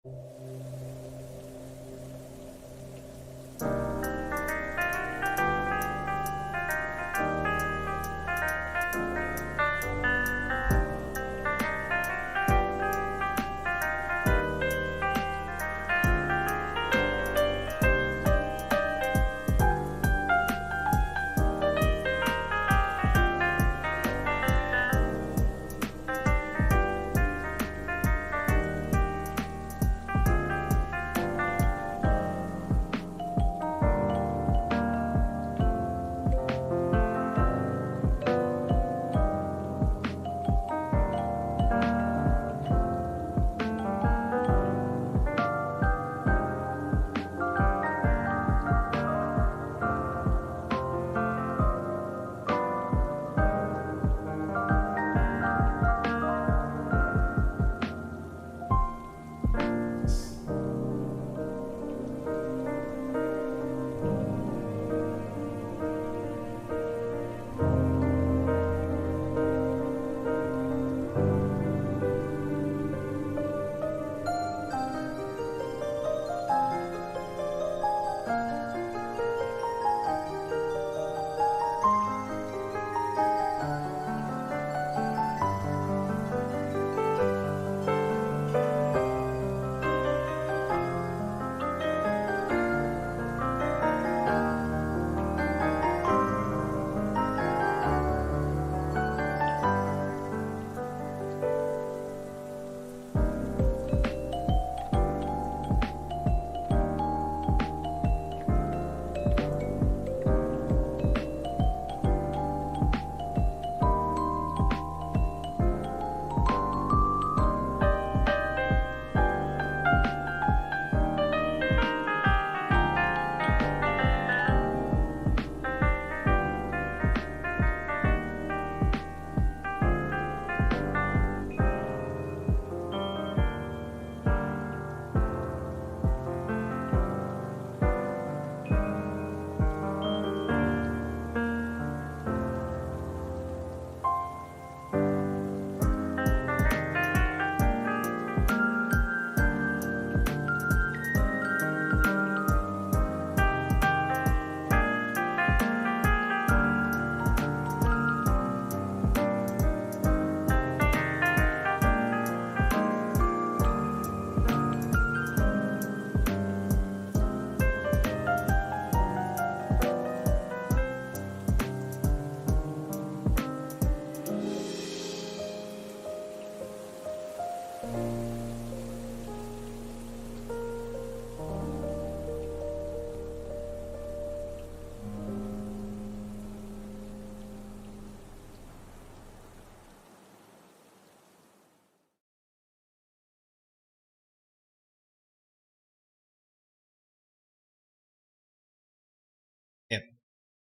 Yeah.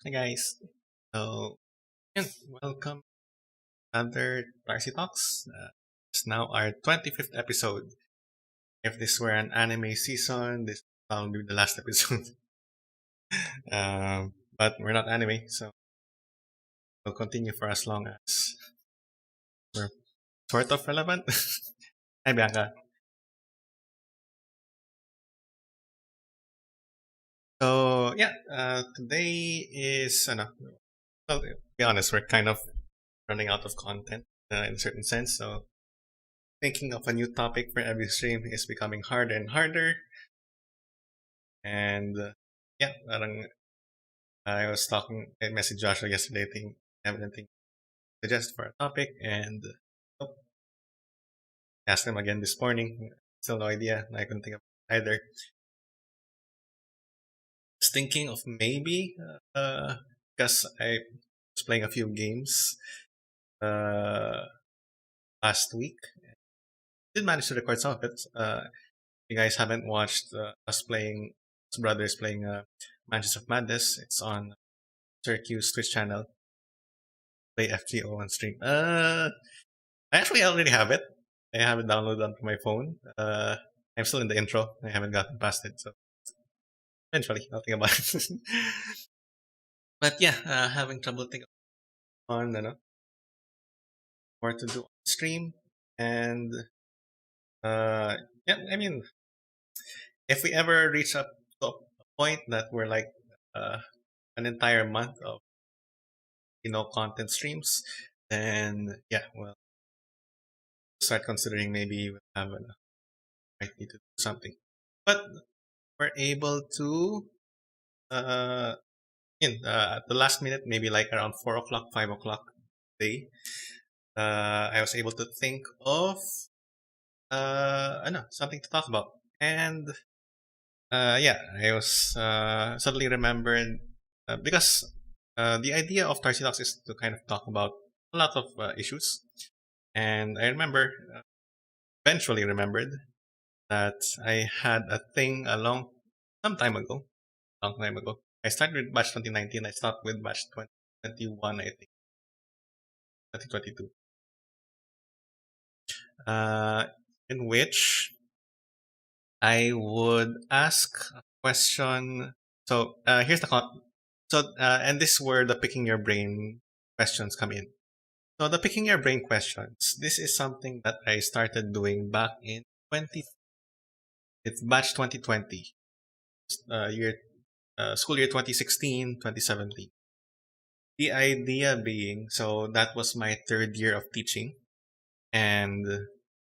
Hi guys. So yeah, welcome to another Tarcy Talks. It's now our 25th episode. If this were an anime season, this will be the last episode. But we're not anime, so we'll continue for as long as we're sort of relevant. Hi Bianca. So yeah, today is well, to be honest, we're kind of running out of content in a certain sense. So thinking of a new topic for every stream is becoming harder and harder. And yeah, parang I was talking, I messaged Joshua yesterday, think have anything to suggest for a topic, and oh, asked him again this morning. Still no idea. I couldn't think of either. Was thinking of maybe because I was playing a few games uh, last week. Did manage to record some of it. You guys haven't watched us playing, us brothers playing Mansions of Madness. It's on Syracuse Twitch channel. Play FGO on stream. I already have it. I have it downloaded onto my phone. I'm still in the intro. I haven't gotten past it, so eventually I'll think about it. But yeah, having trouble thinking on more to do on stream, and uh, yeah, I mean if we ever reach up to a point that we're like uh, an entire month of content streams, then yeah, well, start considering maybe we have might need to do something. But we're able to at the last minute, maybe like around 4 o'clock, 5 o'clock day, I was able to think of I know something to talk about, and yeah, I was suddenly remembered because the idea of Tarcy Talks is to kind of talk about a lot of issues, and I remember eventually remembered that I had a thing some time ago, long time ago. I started with batch 2019. I stopped with batch 2021, I think, 2022. Uh, in which I would ask a question. So here's the and this is where the picking your brain questions come in. So the picking your brain questions. This is something that I started doing back in 20. It's batch 2020, year school year 2016, 2017. The idea being, so that was my third year of teaching, and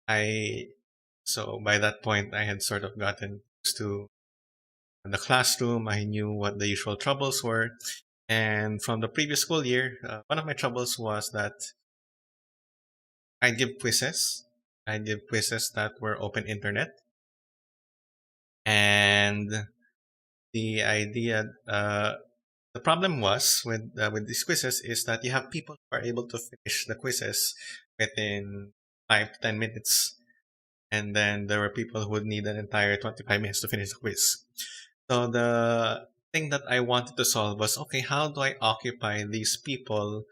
I so by that point I had sort of gotten used to the classroom. I knew what the usual troubles were. And from the previous school year, one of my troubles was that I give quizzes. I give quizzes that were open internet. And the idea, the problem was with these quizzes is that you have people who are able to finish the quizzes within 5 to 10 minutes, and then there were people who would need an entire 25 minutes to finish the quiz. So the thing that I wanted to solve was, okay, how do I occupy these people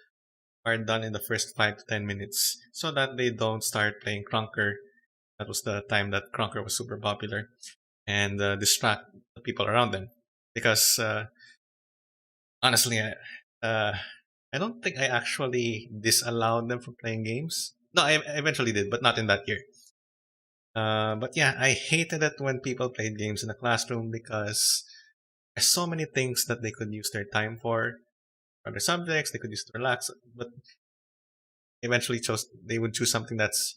who are done in the first 5 to 10 minutes so that they don't start playing Crunker? That was the time that Crunker was super popular, and distract the people around them. Because honestly, uh, I don't think I actually disallowed them from playing games. No, I eventually did, but not in that year. But yeah, I hated it when people played games in the classroom because there's so many things that they could use their time for, other subjects they could use to relax, but eventually chose they would choose something that's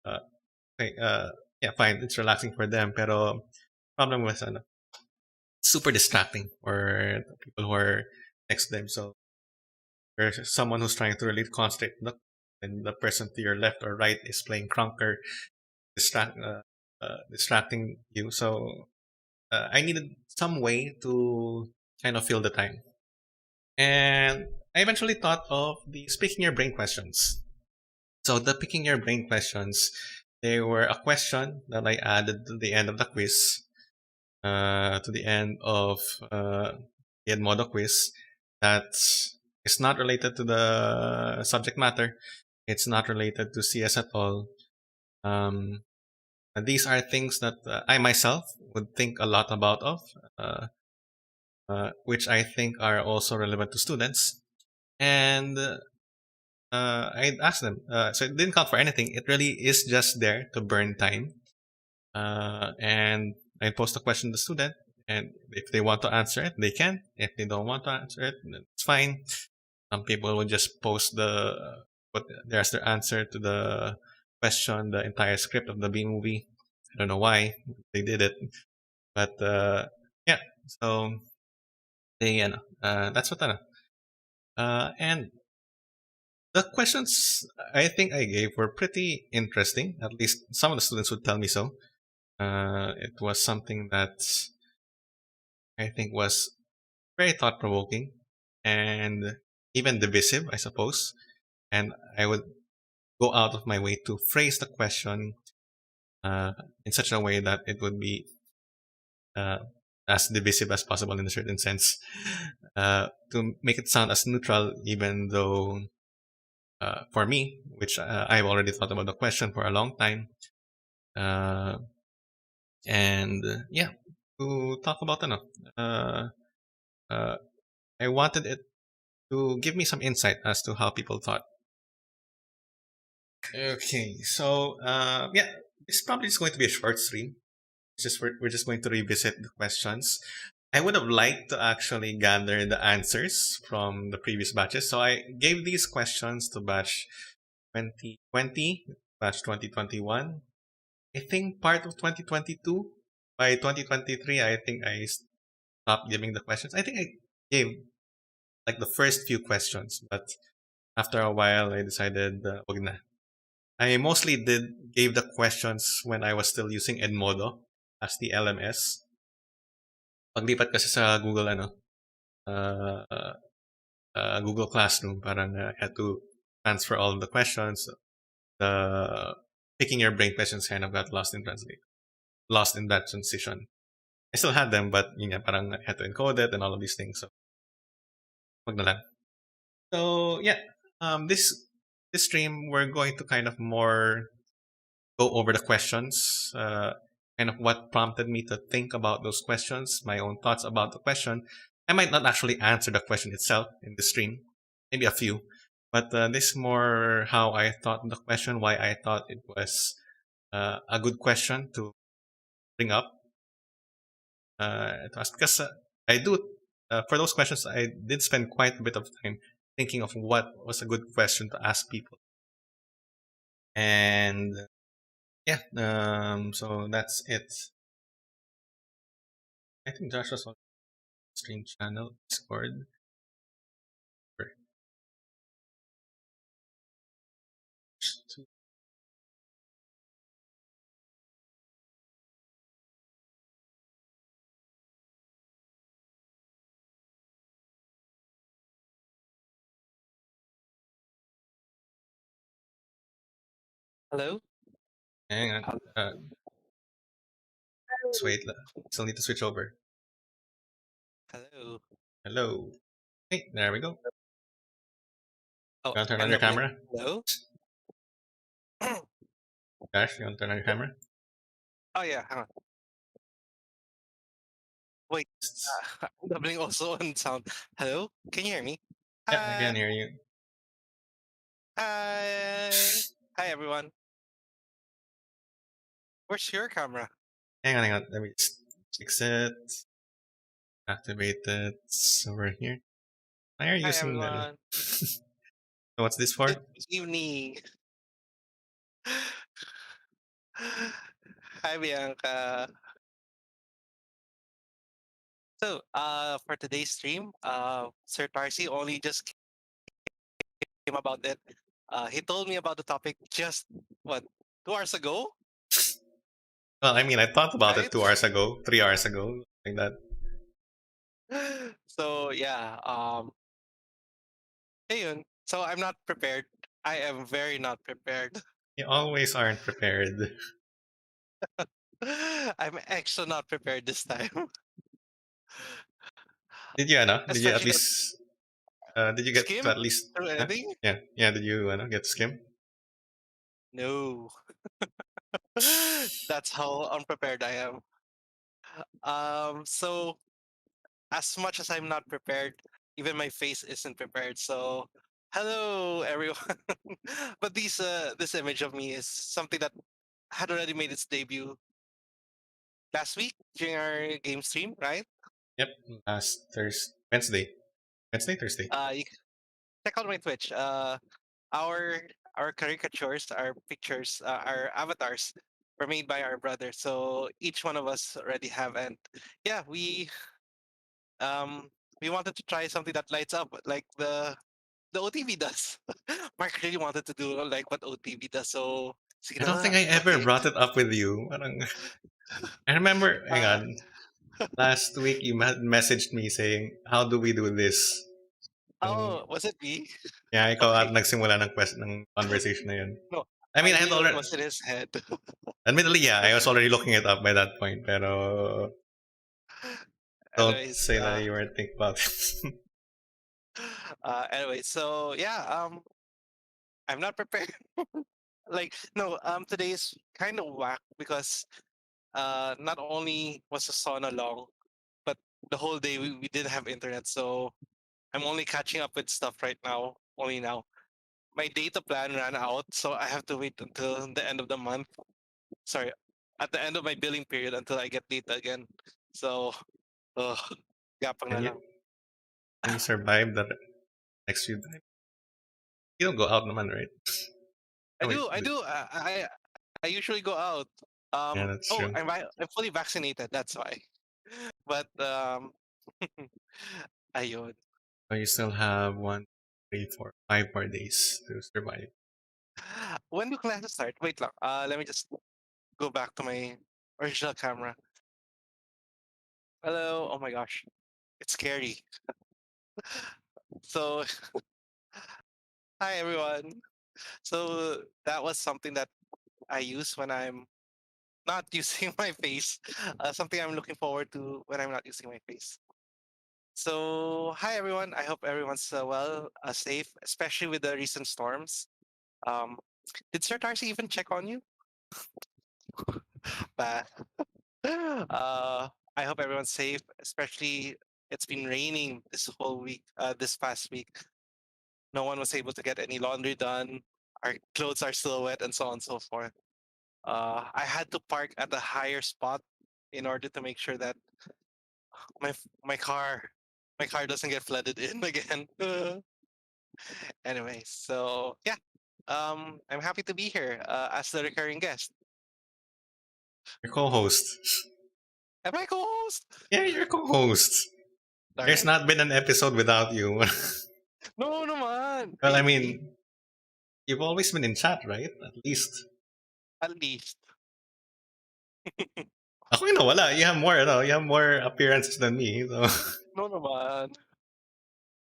uh, okay, yeah, fine, it's relaxing for them, pero problem was super distracting for the people who are next to them. So there's someone who's trying to really concentrate, and the person to your left or right is playing Crunker, distracting you. So I needed some way to kind of fill the time. And I eventually thought of the speaking your brain questions. So the picking your brain questions, they were a question that I added to the end of the quiz, to the end of the Edmodo quiz that is not related to the subject matter. It's not related to CS at all. Um, and these are things that I myself would think a lot about uh, which I think are also relevant to students. And I asked them. So it didn't count for anything. It really is just there to burn time. And I post a question to the student, and if they want to answer it, they can. If they don't want to answer it, then it's fine. Some people will just post put there's their answer to the question, the entire script of the B movie. I don't know why they did it, but yeah. So that's what I know. And the questions I think I gave were pretty interesting. At least some of the students would tell me so. It was something that I think was very thought provoking and even divisive, I suppose. And I would go out of my way to phrase the question uh, in such a way that it would be uh, as divisive as possible in a certain sense, to make it sound as neutral, even though for me, which I've already thought about the question for a long time, uh, and yeah, to talk about uh, uh, I wanted it to give me some insight as to how people thought. Okay, so yeah, this probably is going to be a short stream. we're just going to revisit the questions. I would have liked to actually gather the answers from the previous batches. So I gave these questions to batch 2020, batch 2021. I think part of 2022. By 2023, I think I stopped giving the questions. I think I gave like the first few questions, but after a while, I decided, wag na. I mostly gave the questions when I was still using Edmodo as the LMS. Paglipat kasi sa Google uh, Google Classroom, parang had to transfer all of the questions. The picking your brain questions kind of got lost in that transition. I still had them, but yun nga, parang I had to encode it and all of these things. So, wag na lang. So yeah, this stream we're going to kind of more go over the questions, kind of what prompted me to think about those questions, my own thoughts about the question. I might not actually answer the question itself in the stream, maybe a few, but this is more how I thought the question, why I thought it was a good question to bring up to ask. Because I do, for those questions, I did spend quite a bit of time thinking of what was a good question to ask people. And yeah, so that's it. I think Joshua's on stream channel, Discord. Hello? Hang on. Let's wait. Still need to switch over. Hello. Hello. Hey, there we go. Oh, You want to turn on and your the blink. camera? Hello? Josh, you want to turn on your camera? Oh, yeah. Hang on. Wait. The blink also on sound. Hello? Can you hear me? Yeah, I Hi. can hear you. Hi. Hi, everyone. Where's your camera? Hang on. Let me just fix it. Activate it. It's over here. Why are you Hi, using the... everyone. So what's this for? Good evening. Hi, Bianca. So, for today's stream, Sir Tarcy only just came about it. He told me about the topic just, what, 2 hours ago? Well, I mean, I thought about it Right? 2 hours ago, 3 hours ago, like that. So yeah, ayun. So I'm not prepared. I am very not prepared. You always aren't prepared. I'm actually not prepared this time. Did you, ano? Did you at Especially that least... did you get to skim at least... through Huh? anything. Yeah. Did you, get to skim? No. That's how unprepared I am. So as much as I'm not prepared, even my face isn't prepared. So hello everyone. But this image of me is something that had already made its debut last week during our game stream, right? Yep. Last Thursday, Wednesday. Wednesday, Thursday. You can check out my Twitch. Our our caricatures, our pictures, our avatars were made by our brother. So each one of us already have, and yeah, um we wanted to try something that lights up like the OTV does. Mark really wanted to do like what OTV does. So sige I don't think na, I ever okay. brought it up with you. Parang, I remember, hang Uh, on, last week you messaged me saying, how do we do this? Yung, oh, was it me? yeah, ikaw at Okay. nagsimula ng, ng conversation na yun. No, I mean, I I had knew it already, was in his head. admittedly, yeah, I was already looking it up by that point, pero don't Anyways, say that you weren't thinking about it. anyway, so yeah, I'm not prepared. Like no, today is kind of whack because not only was the sauna long, but the whole day we didn't have internet, so I'm only catching up with stuff right now. Only now, my data plan ran out, so I have to wait until the end of the month. Sorry, at the end of my billing period until I get data again. So, uh, gapang na Can you lang. can you survive the next few times? You don't go out naman, right? I Oh, wait, do, I do. I usually go out. yeah, that's Oh, true. I'm fully vaccinated. That's why. But ayun. So you still have one, three, four, 5 more days to survive. When do classes start? Wait lang. Let me just go back to my original camera. Hello. Oh my gosh, it's scary. So, hi everyone. So that was something that I use when I'm not using my face. Something I'm looking forward to when I'm not using my face. So, hi everyone. I hope everyone's well, safe, especially with the recent storms. Um, did Sir Tarcy even check on you? But I hope everyone's safe, especially it's been raining this whole week, this past week. No one was able to get any laundry done. Our clothes are still wet, and so on and so forth. I had to park at a higher spot in order to make sure that my car doesn't get flooded in again. Anyway, so yeah, I'm happy to be here as the recurring guest. Your co-host. Am I co-host? Yeah, your co-host. Darn There's it! not been an episode without you. No, naman. Well, I Really? mean, you've always been in chat, right? At least. At least. Ako yung nawala. You have more appearances than me. So. No naman.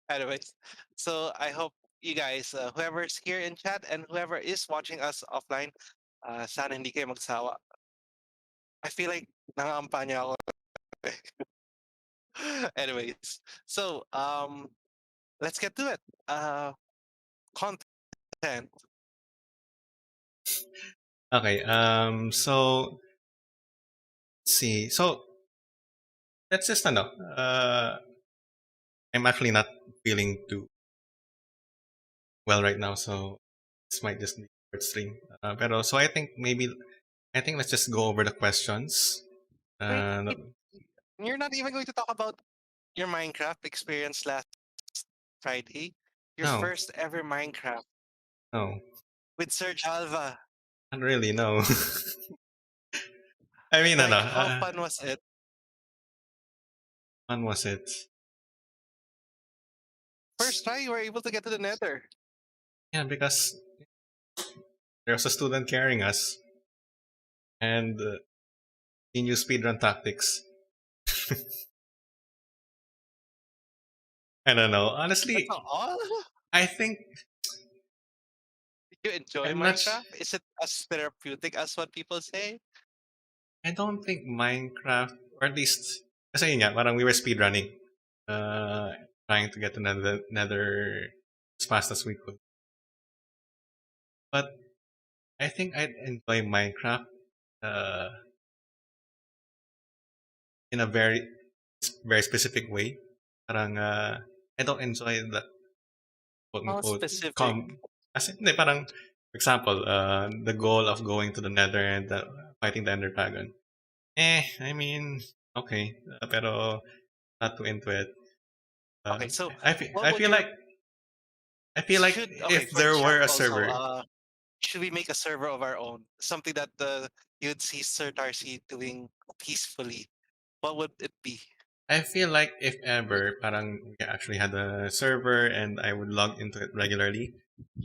Anyways, so I hope you guys, whoever's here in chat and whoever is watching us offline, sana hindi kayo magsawa. I feel like nangangampa niya ako. Anyways, so let's get to it. Content. Okay, so, let's see. So, let's just, I'm actually not feeling too well right now, so this might just be a short stream. Pero, so I think let's just go over the questions. Wait, Uh, you're not even going to talk about your Minecraft experience last Friday? Your no, first ever Minecraft no, with Sir Jalva. not really, no. I mean, Like, how fun was it? when was it? First try, you were able to get to the Nether. Yeah, because there was a student carrying us, and he knew speedrun tactics. I don't know. That's Honestly, all. I think You enjoy I'm not. Minecraft? Is it as therapeutic as what people say? I don't think Minecraft, or at least, kasi yun nga, parang we were speedrunning, uh, trying to get to Nether as fast as we could. But I think I'd enjoy Minecraft uh, in a very specific way. Parang I don't enjoy the quote How unquote specific? as in, hindi, parang for example, the goal of going to the Nether and fighting the Ender Dragon. I mean, okay, pero not too into it. Okay, so what I would feel your like should okay if for the there chat were a also? server, Should we make a server of our own? Something that you'd see Sir Darcy doing peacefully. What would it be? I feel like if ever parang we actually had a server and I would log into it regularly,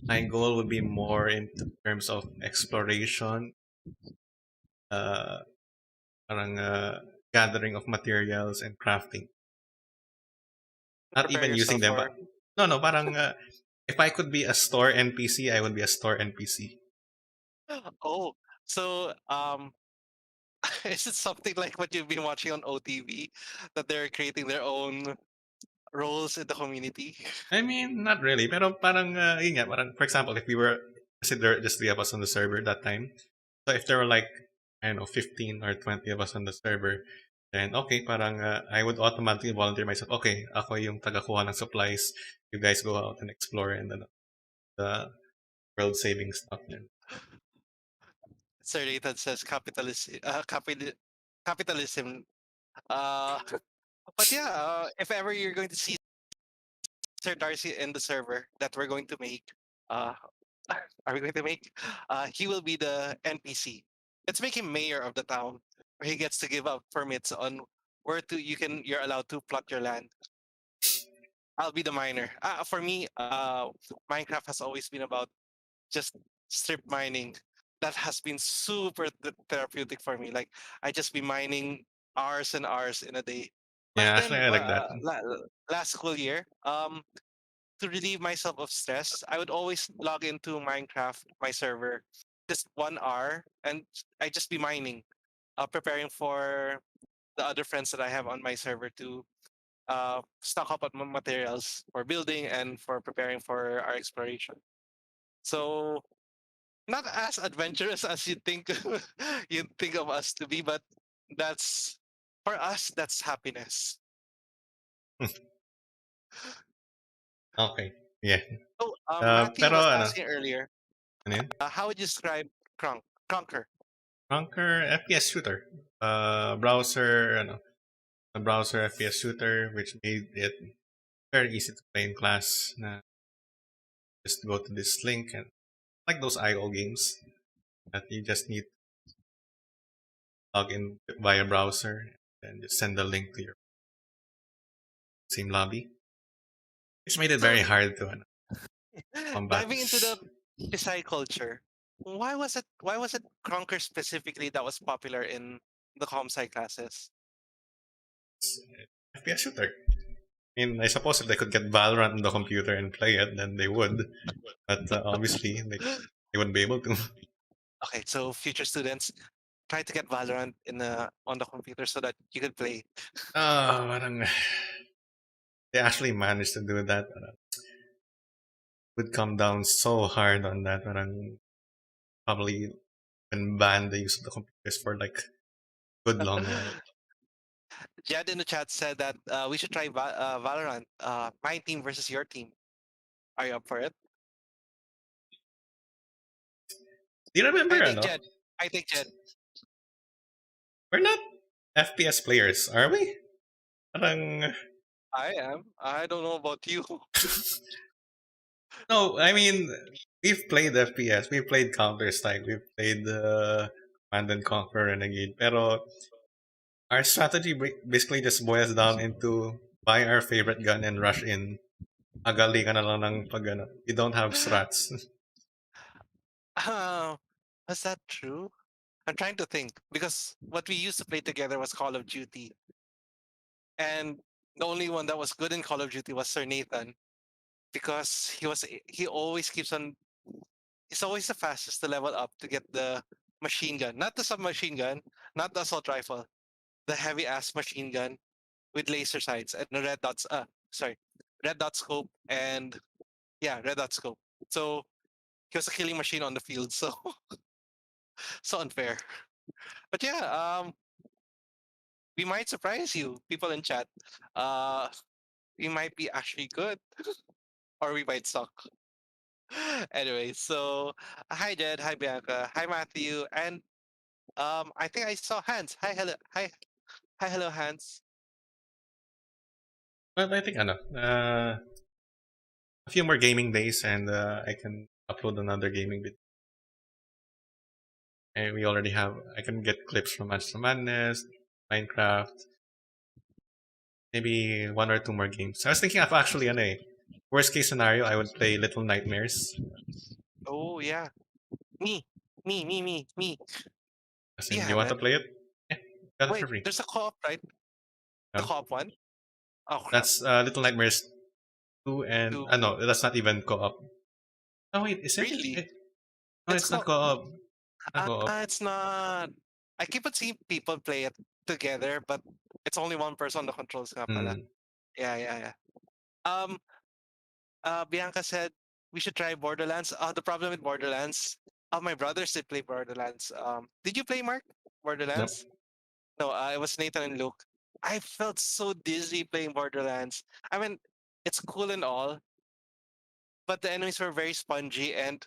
my goal would be more in terms of exploration, uh, parang gathering of materials and crafting. Not Prepare even using yourself them, for. but no, parang if I could be a store NPC, I would be a store NPC. Oh, so is it something like what you've been watching on OTV that they're creating their own roles in the community? I mean, not really, pero parang yun nga, parang for example, if we were kasi there are just 3 of us on the server that time. So if there were like I don't know 15 or 20 of us on the server, then okay, parang I would automatically volunteer myself. Okay, ako yung taga-kuha ng supplies. You guys go out and explore and the world saving stuff. Then Sir Nathan says capitalism. Uh, but yeah, if ever you're going to see Sir Darcy in the server that we're going to make, uh, are we going to make? He will be the NPC. Let's make him mayor of the town, where he gets to give out permits on where to you're allowed to plot your land. I'll be the miner. For me, Minecraft has always been about just strip mining. That has been super therapeutic for me. Like I just be mining hours and hours in a day. Back Yeah, actually, then, I like that. last school year, to relieve myself of stress, I would always log into Minecraft, my server, just 1 hour, and I just be mining, preparing for the other friends that I have on my server to stock up on materials for building and for preparing for our exploration. So not as adventurous as you think you think of us to be, but that's for us. That's happiness. Okay. Yeah. Oh, Matthew Pero was ano, asking earlier, ano yun? how would you describe Conquer? Conquer FPS shooter. Browser, ano, a browser FPS shooter which made it very easy to play in class. Na just go to this link and like those IO games that you just need to log in via browser and just send the link to your same lobby, which made it So very hard to combat. diving into the Pisai culture, why was it Conquer specifically that was popular in the comsci classes? FPS shooter. I mean, I suppose if they could get Valorant on the computer and play it, then they would. But obviously, they wouldn't be able to. Okay, so future students try to get Valorant in the on the computer so that you could play. Parang they actually managed to do that. Would come down so hard on that. Parang probably can ban the use of the computers for like good long while. Jed in the chat said that we should try Valorant, my team versus your team. Are you up for it? Do you I remember? take Ano? Jed. I take Jed. We're not FPS players, are we? Parang I am. I don't know about you. no. I mean, we've played FPS. We've played Counter Strike. We've played Command and Conquer Renegade. Pero our strategy basically just boils down into buy our favorite gun and rush in. Agali ka na lang ng pag ano. You don't have strats. Uh, was that true? I'm trying to think because what we used to play together was Call of Duty, and the only one that was good in Call of Duty was Sir Nathan because he always keeps on. He's always the fastest to level up to get the machine gun, not the submachine gun, not the assault rifle, the heavy ass machine gun with laser sights and the red dots. Sorry, red dot scope and yeah, red dot scope. So he was a killing machine on the field. So so unfair. But yeah, we might surprise you, people in chat. Uh, we might be actually good, or we might suck. Anyway, so hi Jed, hi Bianca, hi Matthew, and I think I saw Hans. Hi, hello Hans. But I think ano, a few more gaming days and I can upload another gaming video. And we already have. I can get clips from Manchester Madness, Minecraft, maybe one or two more games. I was thinking of actually, ano eh, worst case scenario, I would play Little Nightmares. Oh yeah, me, me. As Do you in, you have want to it? play it? Yeah, got it for Wait, free. there's a co-op, right? The No? co-op one. Oh crap. That's Little Nightmares 2 and Two. no, that's not even co-op. Oh wait, is it? Really? No, It's it's not co. co-op. Not co-op. It's not. I keep on seeing people play it together, but it's only one person on the controls nga pala. Hmm. Yeah. Um, Bianca said we should try Borderlands. The problem with Borderlands, my brothers did play Borderlands. Did you play Mark Nope. Borderlands? No, it was Nathan and Luke. I felt so dizzy playing Borderlands. I mean, it's cool and all, but the enemies were very spongy, and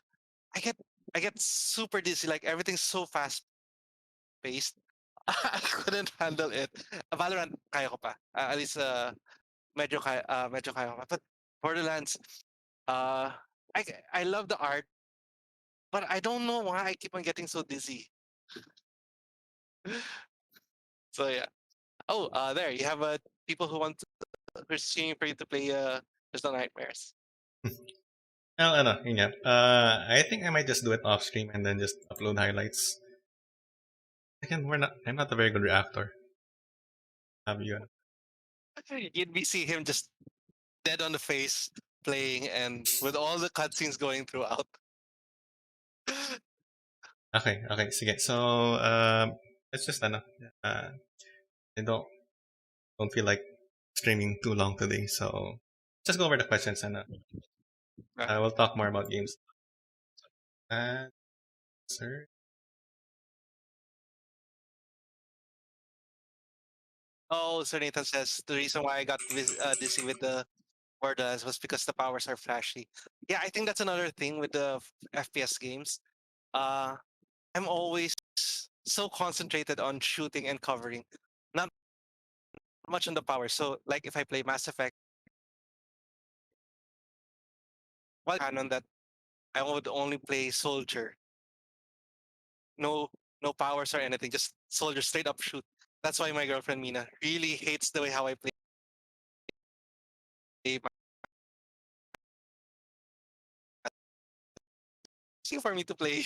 I get I get super dizzy. Like everything's so fast paced. I couldn't handle it. Valorant kaya ko pa. At least medyo kaya ko pa. But Borderlands, uh, I love the art, but I don't know why I keep on getting so dizzy. So yeah. Oh, there you have people who want who's cheering for you to play Crystal Nightmares. Well, ano, yun nga. I think I might just do it off stream and then just upload highlights. Again, I'm not a very good reactor. Have you? You'd be see him just dead on the face playing and with all the cutscenes going throughout. Okay, okay, sige. So, let's just, ano, uh, I don't feel like streaming too long today, so just go over the questions and we'll talk more about games. Sir? Oh, so Nathan says the reason why I got dizzy with the Borderlands was because the powers are flashy. Yeah, I think that's another thing with the FPS games. Uh, I'm always so concentrated on shooting and covering, not much on the power. So, like if I play Mass Effect, well, canon that I would only play soldier, no no powers or anything, just soldier straight up shoot. That's why my girlfriend Mina really hates the way how I play. Easy for me to play.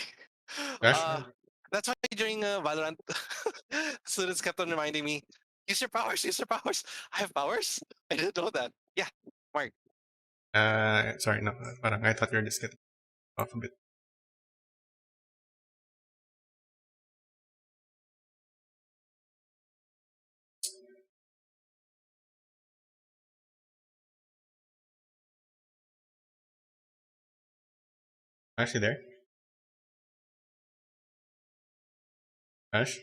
Gosh? Uh, that's why during Valorant, students kept on reminding me, use your powers, use your powers. I have powers? I didn't know that. Yeah, Mark. Sorry, no. Parang I thought you were just getting off a bit. Actually, there? Gosh?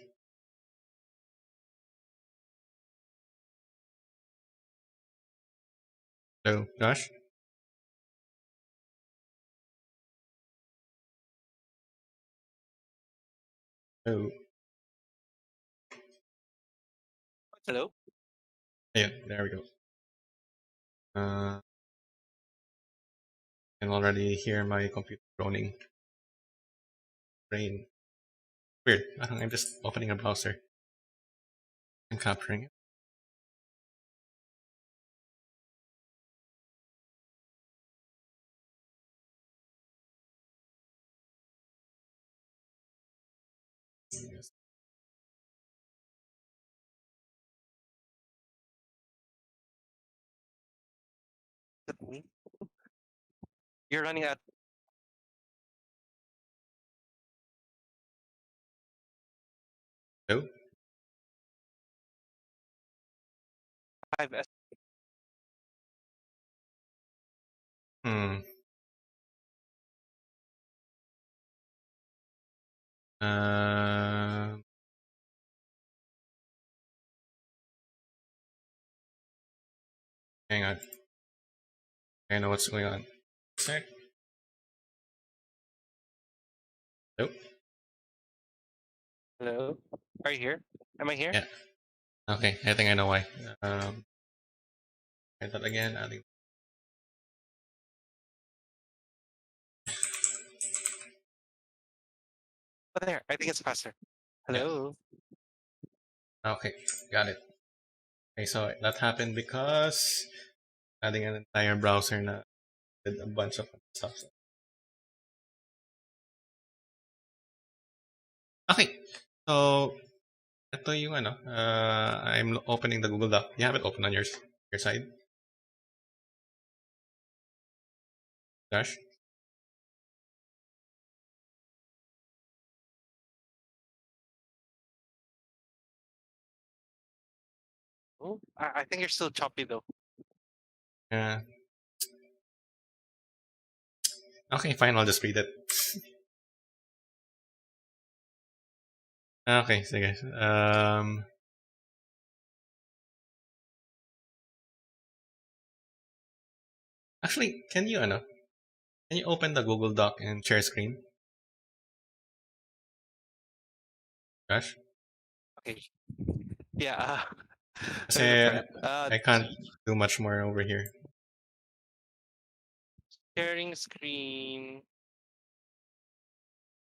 Hello? Gosh? Hello? Hello? Yeah, there we go. I can already hear my computer groaning. Brain. Weird. I'm just opening a browser and capturing it. Yes. Is it me? You're running at Hello? 5S. Hmm. Uh, Hang on. I know what's going on. Sec. Hello? Hello? Are you here? Am I here? Yeah. Okay, I think I know why. Try that again. Adding. Oh, there. I think it's faster. Yeah. Hello? Okay, got it. Okay, so that happened because adding an entire browser na did a bunch of stuff. Okay, so ito yung ano, I'm opening the Google Doc. You have it open on your side, Josh? Oh, I think you're still choppy though. Uh, okay, fine, I'll just read it. Okay, sige. Actually, can you open the Google Doc and share screen? Josh? Okay. Yeah. Kasi Let me look for it. I can't do much more over here. Sharing screen.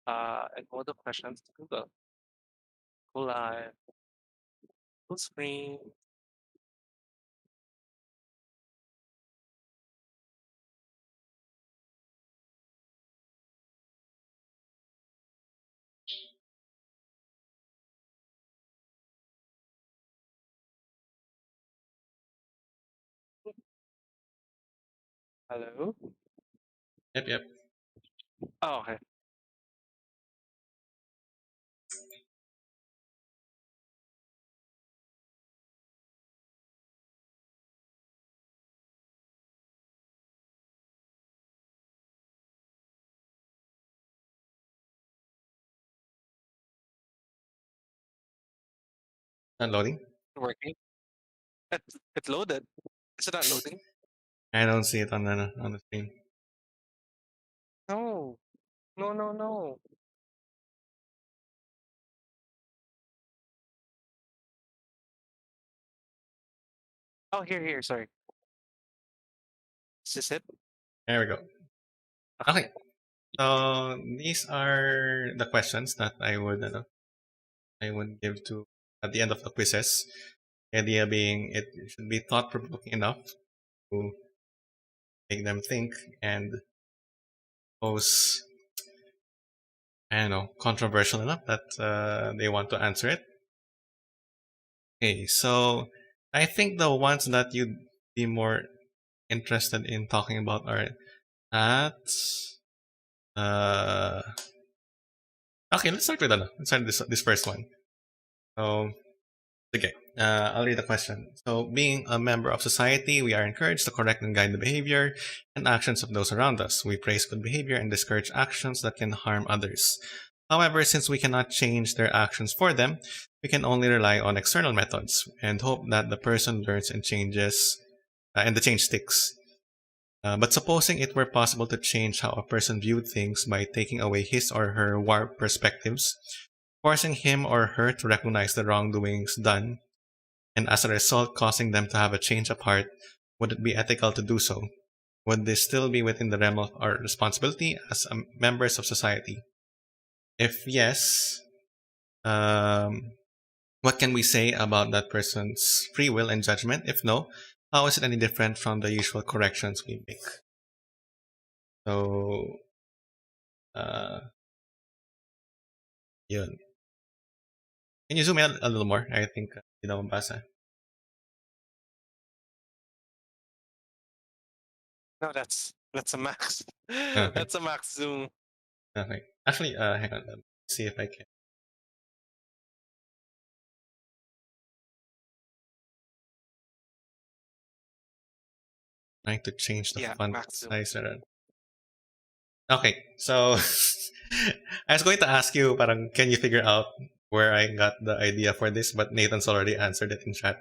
And all the questions to Google. Go live. Full screen. Hello. Yep, yep. Oh, okay. Not loading. Working. It, it loaded. Is it not loading? I don't see it on the screen. No. No, no, no. Oh, here. Sorry. Is this it? There we go. Okay. Okay. So these are the questions that I would give to at the end of the quizzes. The idea being it should be thought provoking enough to make them think and pose, I don't know, controversial enough that they want to answer it. Okay, so I think the ones that you'd be more interested in talking about are that. Uh, okay, let's start with let's start this first one. So okay, I'll read the question. So, being a member of society, we are encouraged to correct and guide the behavior and actions of those around us. We praise good behavior and discourage actions that can harm others. However, since we cannot change their actions for them, we can only rely on external methods and hope that the person learns and changes, and the change sticks. But supposing it were possible to change how a person viewed things by taking away his or her warped perspectives, forcing him or her to recognize the wrongdoings done, and as a result causing them to have a change of heart, would it be ethical to do so? Would this still be within the realm of our responsibility as members of society? If yes, um, what can we say about that person's free will and judgment? If no, how is it any different from the usual corrections we make? So, uh, yun. Can you zoom in a little more? I think you know mabasa. No, that's a max. Okay, That's a max zoom. okay. Actually, hang on. Let me see if I can. Trying to change the Yeah, font max zoom. size. Okay, so I was going to ask you, parang, can you figure out where I got the idea for this? But Nathan's already answered it in chat.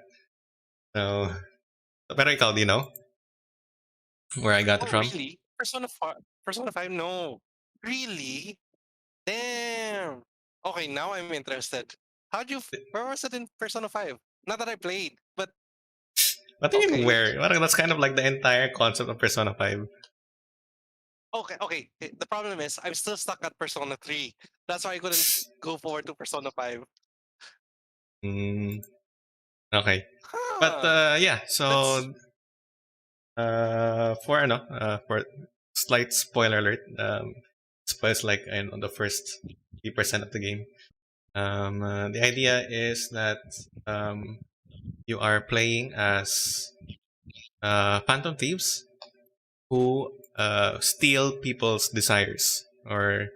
So, pero ikaw, do you know where I got it Oh, from? really? Persona 5? No. Really? Damn. Okay, now I'm interested. Where was it in Persona 5? Not that I played, but What do you mean okay. where? Parang that's kind of like the entire concept of Persona 5. Okay. The problem is I'm still stuck at Persona 3. That's why I couldn't go forward to Persona 5. Mm, okay. But Huh. yeah, That's so for slight spoiler alert, spoils like on the first 3% of the game. The idea is that um, you are playing as phantom thieves who steal people's desires or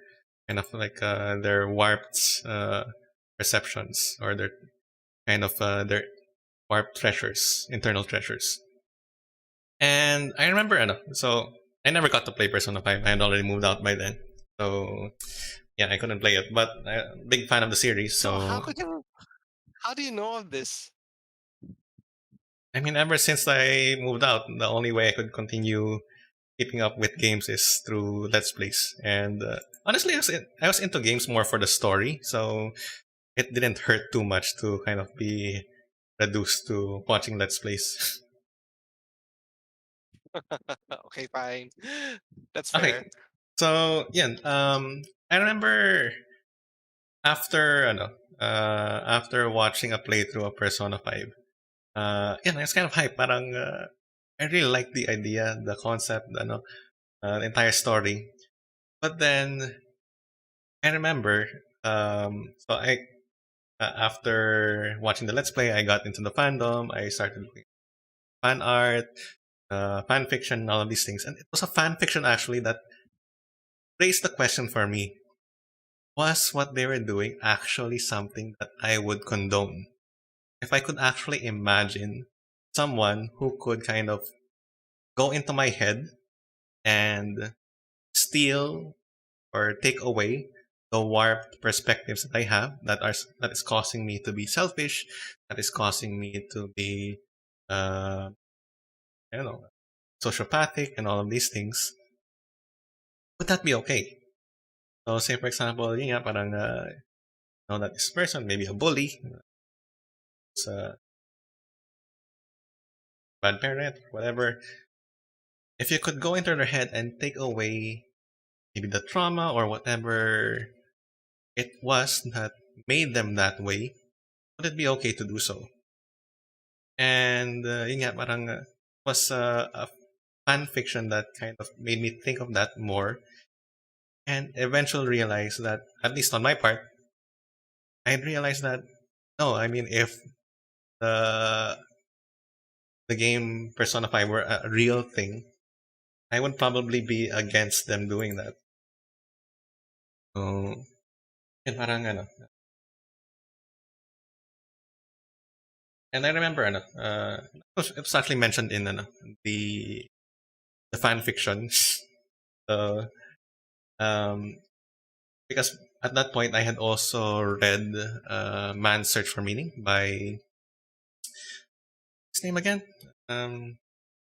kind of like their warped perceptions or their kind of their warped treasures, internal treasures. And I remember, so I never got to play Persona 5. I had already moved out by then. So yeah, I couldn't play it, but I'm a big fan of the series. so So how do you know of this? I mean, ever since I moved out, the only way I could continue keeping up with games is through Let's Plays. And honestly, I was into games more for the story. So it didn't hurt too much to kind of be reduced to watching Let's Plays. Okay, fine. That's Okay, fair. so yeah, I remember after after watching a playthrough of Persona 5, yeah, it's kind of hype. Parang I really like the idea, the concept, the entire story. But then I remember, so I after watching the Let's Play, I got into the fandom. I started doing fan art, fan fiction, and all of these things. And it was a fan fiction actually that raised the question for me: was what they were doing actually something that I would condone? If I could actually imagine someone who could kind of go into my head and steal or take away the warped perspectives that I have that is causing me to be selfish, that is causing me to be uh, I don't know, sociopathic and all of these things, would that be okay? So say for example, yun nga, parang know that this person may be a bully, it's a bad parent, whatever. If you could go into their head and take away maybe the trauma or whatever it was that made them that way, would it be okay to do so? And yun nga, parang was a fan fiction that kind of made me think of that more and eventually realize that, at least on my part, I realized that no, I mean, if the the game Persona 5 were a real thing, I would probably be against them doing that. So, yun, parang and I remember it was actually mentioned in the the fan fiction. So, um, because at that point I had also read Man's Search for Meaning by his name again.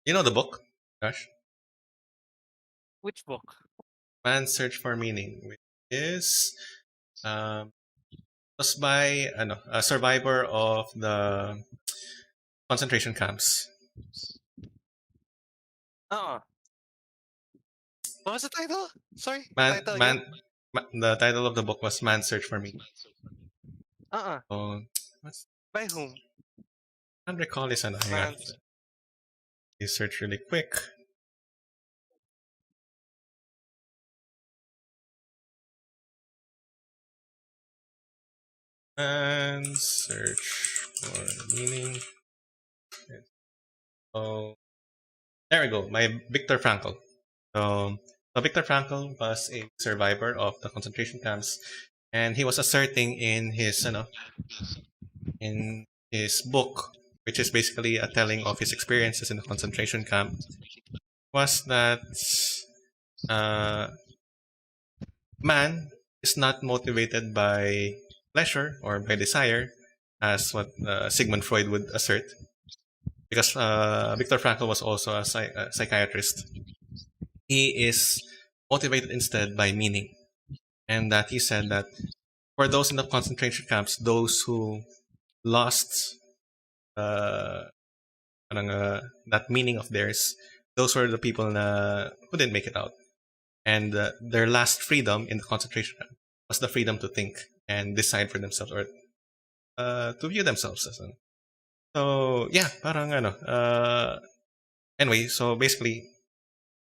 You know the book, Josh? Which book? Man's Search for Meaning, which is um, was by a survivor of the concentration camps. Uh, what was the title? Sorry, the Man, title again? man, the title of the book was Man's Search for Meaning. Uh-uh. So, what's By whom? I can't recall this. Hang on, Man. you search really quick. And search for meaning. Oh, there we go. My Viktor Frankl. So Viktor Frankl was a survivor of the concentration camps, and he was asserting in his book, which is basically a telling of his experiences in the concentration camp, was that uh, man is not motivated by pleasure or by desire, as what Sigmund Freud would assert, because Viktor Frankl was also a psychiatrist. He is motivated instead by meaning, and that he said that for those in the concentration camps, those who lost uh, that meaning of theirs, those were the people who didn't make it out. And their last freedom in the concentration camp was the freedom to think and decide for themselves or to view themselves as an. So yeah, parang anyway, so basically,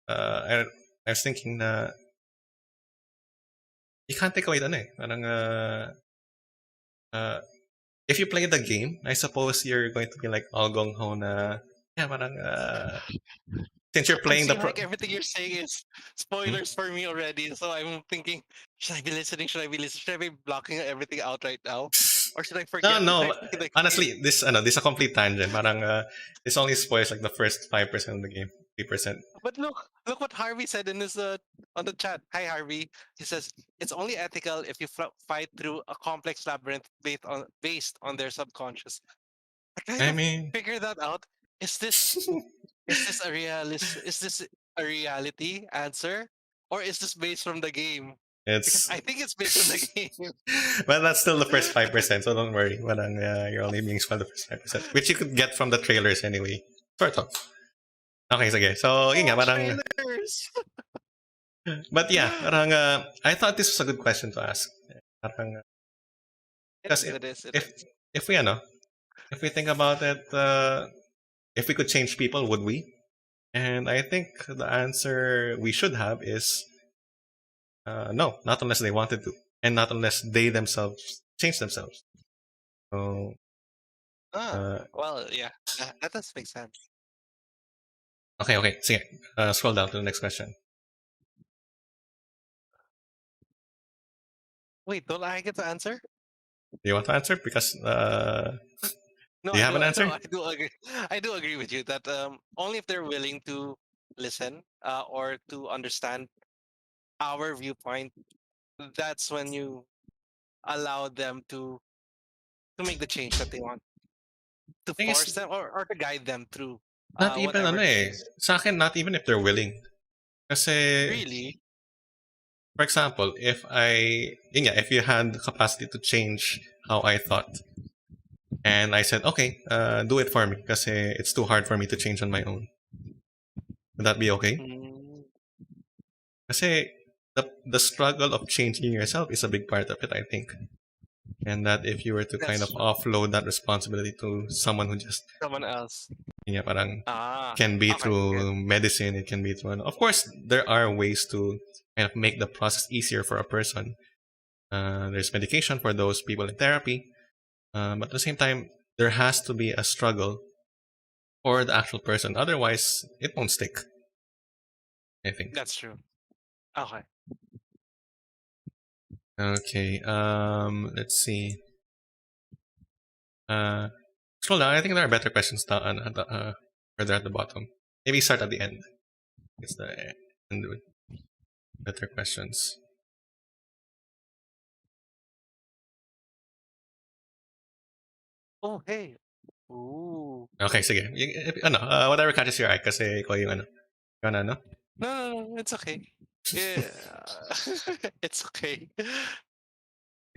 I was thinking na you can't take away the parang uh, if you play the game, I suppose you're going to be like all gung ho na yeah, parang since you're I playing the feel pro. like everything you're saying is Hmm? spoilers for me already. So I'm thinking, should I be listening? Should I be listening? Should I be blocking everything out right now? Or should I No, forget when I no. play the game? Honestly, this is a complete tangent. Parang this only spoils like the first 5% of the game, 3%. But look what Harvey said in his on the chat. Hi Harvey. He says it's only ethical if you fight through a complex labyrinth based on their subconscious. I kind I of mean, figure that out. Is this is this a realist? Is this a reality answer, or is this based from the game? Because It's I think it's based on the game. but that's still the first 5%, so don't worry. Parang, you're only being spoiled the first 5%, which you could get from the trailers anyway. Sort of. Okay, sige. So, yun nga, Oh, parang, trailers. but yeah, parang, I thought this was a good question to ask. Parang, It because is. It is. It if, is. if we, ano, if we think about it, if we could change people, would we? And I think the answer we should have is no, not unless they wanted to, and not unless they themselves change themselves. So, Ah, uh, well, yeah, that does make sense. okay, okay. Sige, scroll down to the next question. Wait, don't I get to answer? Do you want to answer? Because No, do you I have do. an No, answer? I do agree. I do agree with you that only if they're willing to listen or to understand our viewpoint, that's when you allow them to make the change that they want, to Thing is, force them or to guide them through not even whatever ano eh. change. Sa akin, not even if they're willing. Kasi, Really? for example, yun nga, if you had the capacity to change how I thought, and I said, okay, do it for me, kasi it's too hard for me to change on my own. Would that be okay? Mm, Kasi the struggle of changing yourself is a big part of it, I think. And that if you were to kind that's of true. offload that responsibility to someone who just, Someone else. yun nga, parang Ah, can be okay, good. through medicine, it can be through, of course, there are ways to kind of make the process easier for a person. There's medication for those people in therapy. But at the same time, there has to be a struggle for the actual person. Otherwise, it won't stick, I think. That's true. Okay. Okay. Let's see. Uh, Scroll down. I think there are better questions down further at the bottom. Maybe start at the end. It's the end with better questions. Oh, hey. Ooh. Okay, sige. Whatever catches your eye kasi ikaw yung ano. Ikaw na, ano? No, no, no. It's okay. Yeah. It's okay.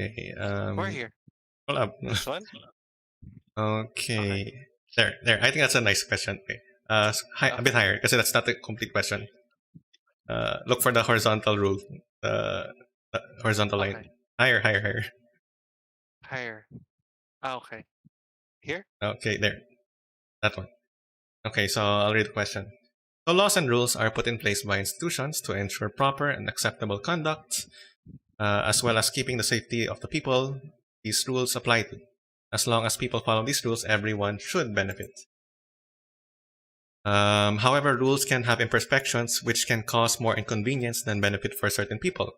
Okay. We're here. Hold up. This one? Okay. Okay. There. I think that's a nice question. Okay. A bit Okay. higher because that's not a complete question. Look for the horizontal rule. The horizontal line. Okay. Higher, higher, higher. Higher. Okay. Here? Okay, there. That one. Okay, so I'll read the question. So laws and rules are put in place by institutions to ensure proper and acceptable conduct, as well as keeping the safety of the people these rules apply to. As long as people follow these rules, everyone should benefit. However, rules can have imperfections which can cause more inconvenience than benefit for certain people.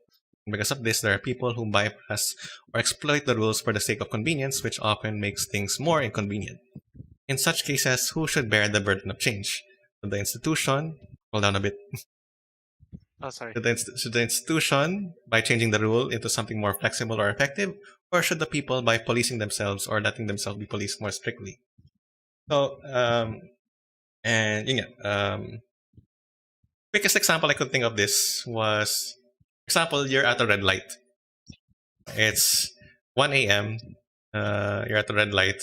Because of this, there are people who bypass or exploit the rules for the sake of convenience, which often makes things more inconvenient. In such cases, who should bear the burden of change? Should the institution, hold down a bit, Oh, sorry. should the institution by changing the rule into something more flexible or effective, or should the people by policing themselves or letting themselves be policed more strictly? So, and yun nga, quickest example I could think of this was, example, you're at a red light. It's 1 a.m. You're at a red light.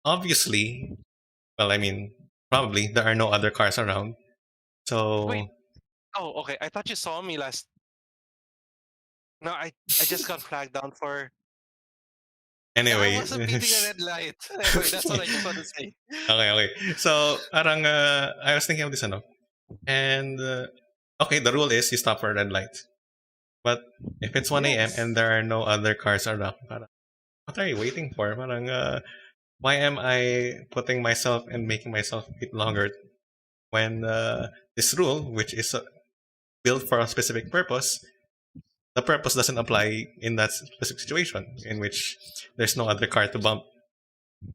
Obviously, well, I mean, probably there are no other cars around. Wait. So Oh, okay. I thought you saw me last. No, I just got flagged down for. Yeah, I anyway, wasn't beating a red light. Anyway, that's what I just want to say. okay, okay. So parang I was thinking of this ano. And okay, the rule is you stop for a red light. But if it's 1 a.m. Yes. and there are no other cars around, parang, what are you waiting for? Parang, why am I putting myself and making myself wait longer when this rule, which is built for a specific purpose, the purpose doesn't apply in that specific situation in which there's no other car to bump.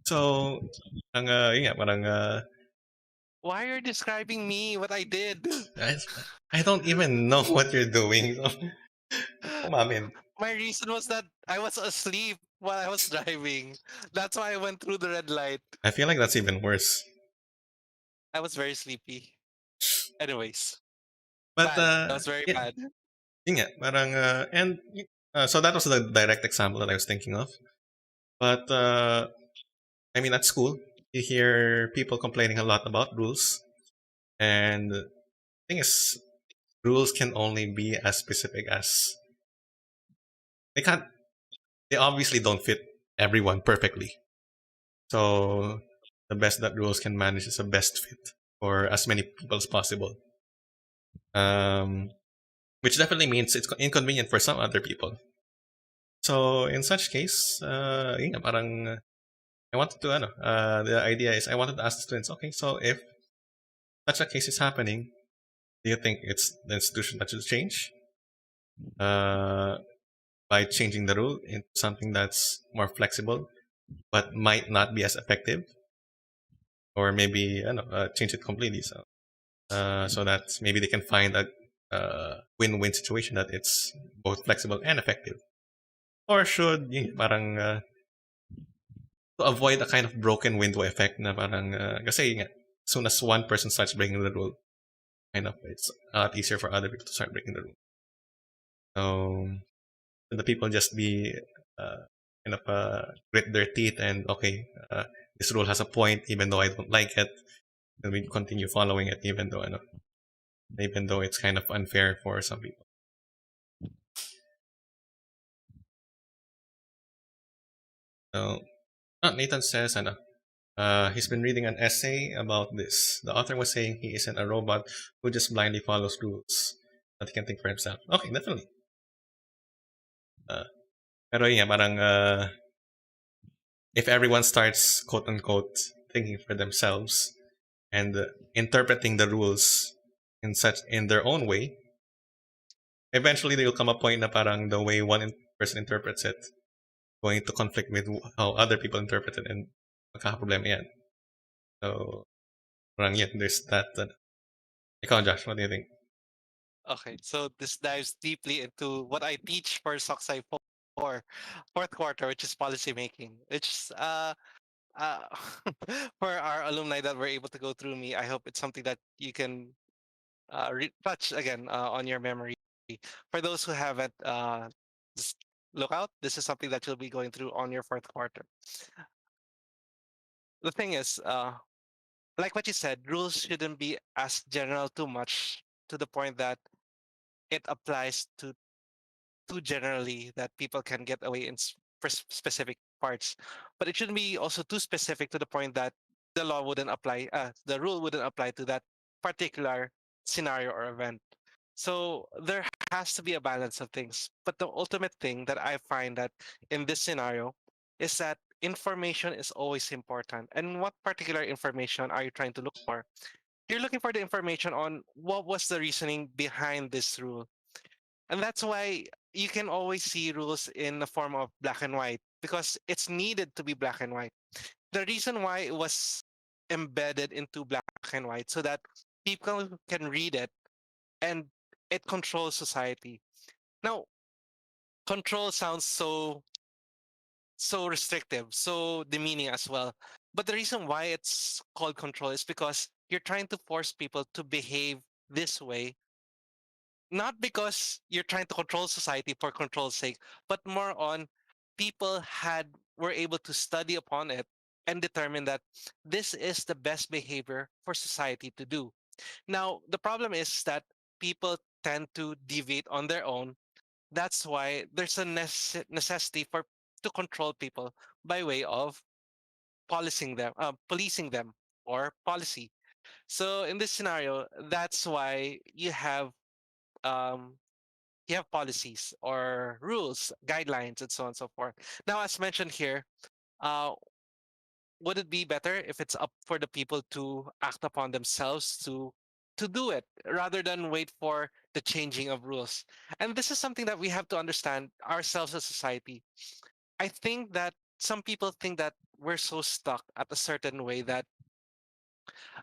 So, yun nga, parang, Why are you describing me? What I did? I, I don't even know what you're doing. So, umamin. My reason was that I was asleep while I was driving. That's why I went through the red light. I feel like that's even worse. I was very sleepy. Anyways, But bad. That was very yeah, bad. yun nga, parang, so that was the direct example that I was thinking of. But, I mean, at school, you hear people complaining a lot about rules. And the thing is, rules can only be as specific as they can't, they obviously don't fit everyone perfectly. So the best that rules can manage is a best fit for as many people as possible. Um, which definitely means it's inconvenient for some other people. So in such case, yun nga, parang I wanted to, the idea is I wanted to ask the students, okay, so if such a case is happening, do you think it's the institution that should change uh, by changing the rule into something that's more flexible, but might not be as effective, or maybe I don't know, change it completely? So that maybe they can find a win-win situation that it's both flexible and effective. Or should yun, parang to avoid a kind of broken window effect na parang kasi nga, as soon as one person starts breaking the rule, kind of it's a lot easier for other people to start breaking the rule. So the people just be uh, kind of grit their teeth and okay, this rule has a point even though I don't like it, and we continue following it even though it's kind of unfair for some people. So Nathan says, he's been reading an essay about this. The author was saying he isn't a robot who just blindly follows rules, but he can think for himself. Okay, definitely. Uh, pero yun nga, parang if everyone starts quote unquote thinking for themselves and interpreting the rules in their own way, eventually there will come a point na parang the way person interprets it going to conflict with how other people interpret it and magkakaproblema yan. So parang yeah, there's that. Ikaw, Josh, what do you think? Okay, so this dives deeply into what I teach for Socksai for fourth quarter, which is policy making, which is uh for our alumni that were able to go through me. I hope it's something that you can touch again on your memory. For those who haven't, just look out. This is something that you'll be going through on your fourth quarter. The thing is, like what you said, rules shouldn't be as general too much to the point that it applies to too generally that people can get away in specific parts. But it shouldn't be also too specific to the point that the law wouldn't apply, the rule wouldn't apply to that particular scenario or event. So there has to be a balance of things. But the ultimate thing that I find that in this scenario is that information is always important. And what particular information are you trying to look for? You're looking for the information on what was the reasoning behind this rule. And that's why you can always see rules in the form of black and white because it's needed to be black and white. The reason why it was embedded into black and white so that people can read it and it controls society. Now, control sounds so restrictive, so demeaning as well. But the reason why it's called control is because you're trying to force people to behave this way, not because you're trying to control society for control's sake, but more on people had were able to study upon it and determine that this is the best behavior for society to do. Now, the problem is that people tend to deviate on their own. That's why there's a necessity for to control people by way of policing them, or policy. So in this scenario, that's why um, you have policies or rules, guidelines, and so on and so forth. Now, as mentioned here, uh, would it be better if it's up for the people to act upon themselves to do it rather than wait for the changing of rules? And this is something that we have to understand ourselves as society. I think that some people think that we're so stuck at a certain way that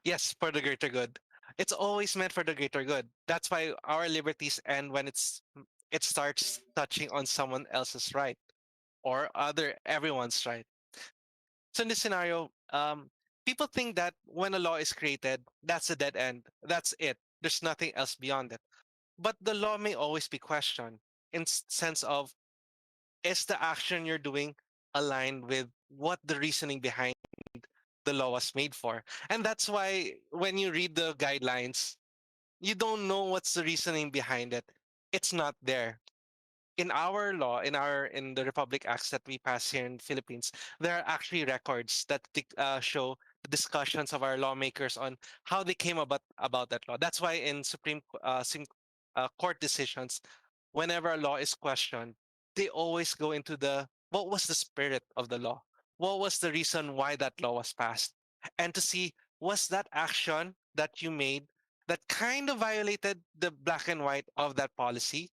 yes, for the greater good. It's always meant for the greater good. That's why our liberties end when it starts touching on someone else's right or other everyone's right. So in this scenario, people think that when a law is created, that's a dead end. That's it. There's nothing else beyond it. but the law may always be questioned in sense of, is the action you're doing aligned with what the reasoning behind the law was made for? And that's why when you read the guidelines, you don't know what's the reasoning behind it. It's not there. In our law, in the Republic Acts that we pass here in the Philippines, there are actually records that show the discussions of our lawmakers on how they came about that law. That's why in Court decisions, whenever a law is questioned, they always go into the what was the spirit of the law, what was the reason why that law was passed, and to see was that action that you made that kind of violated the black and white of that policy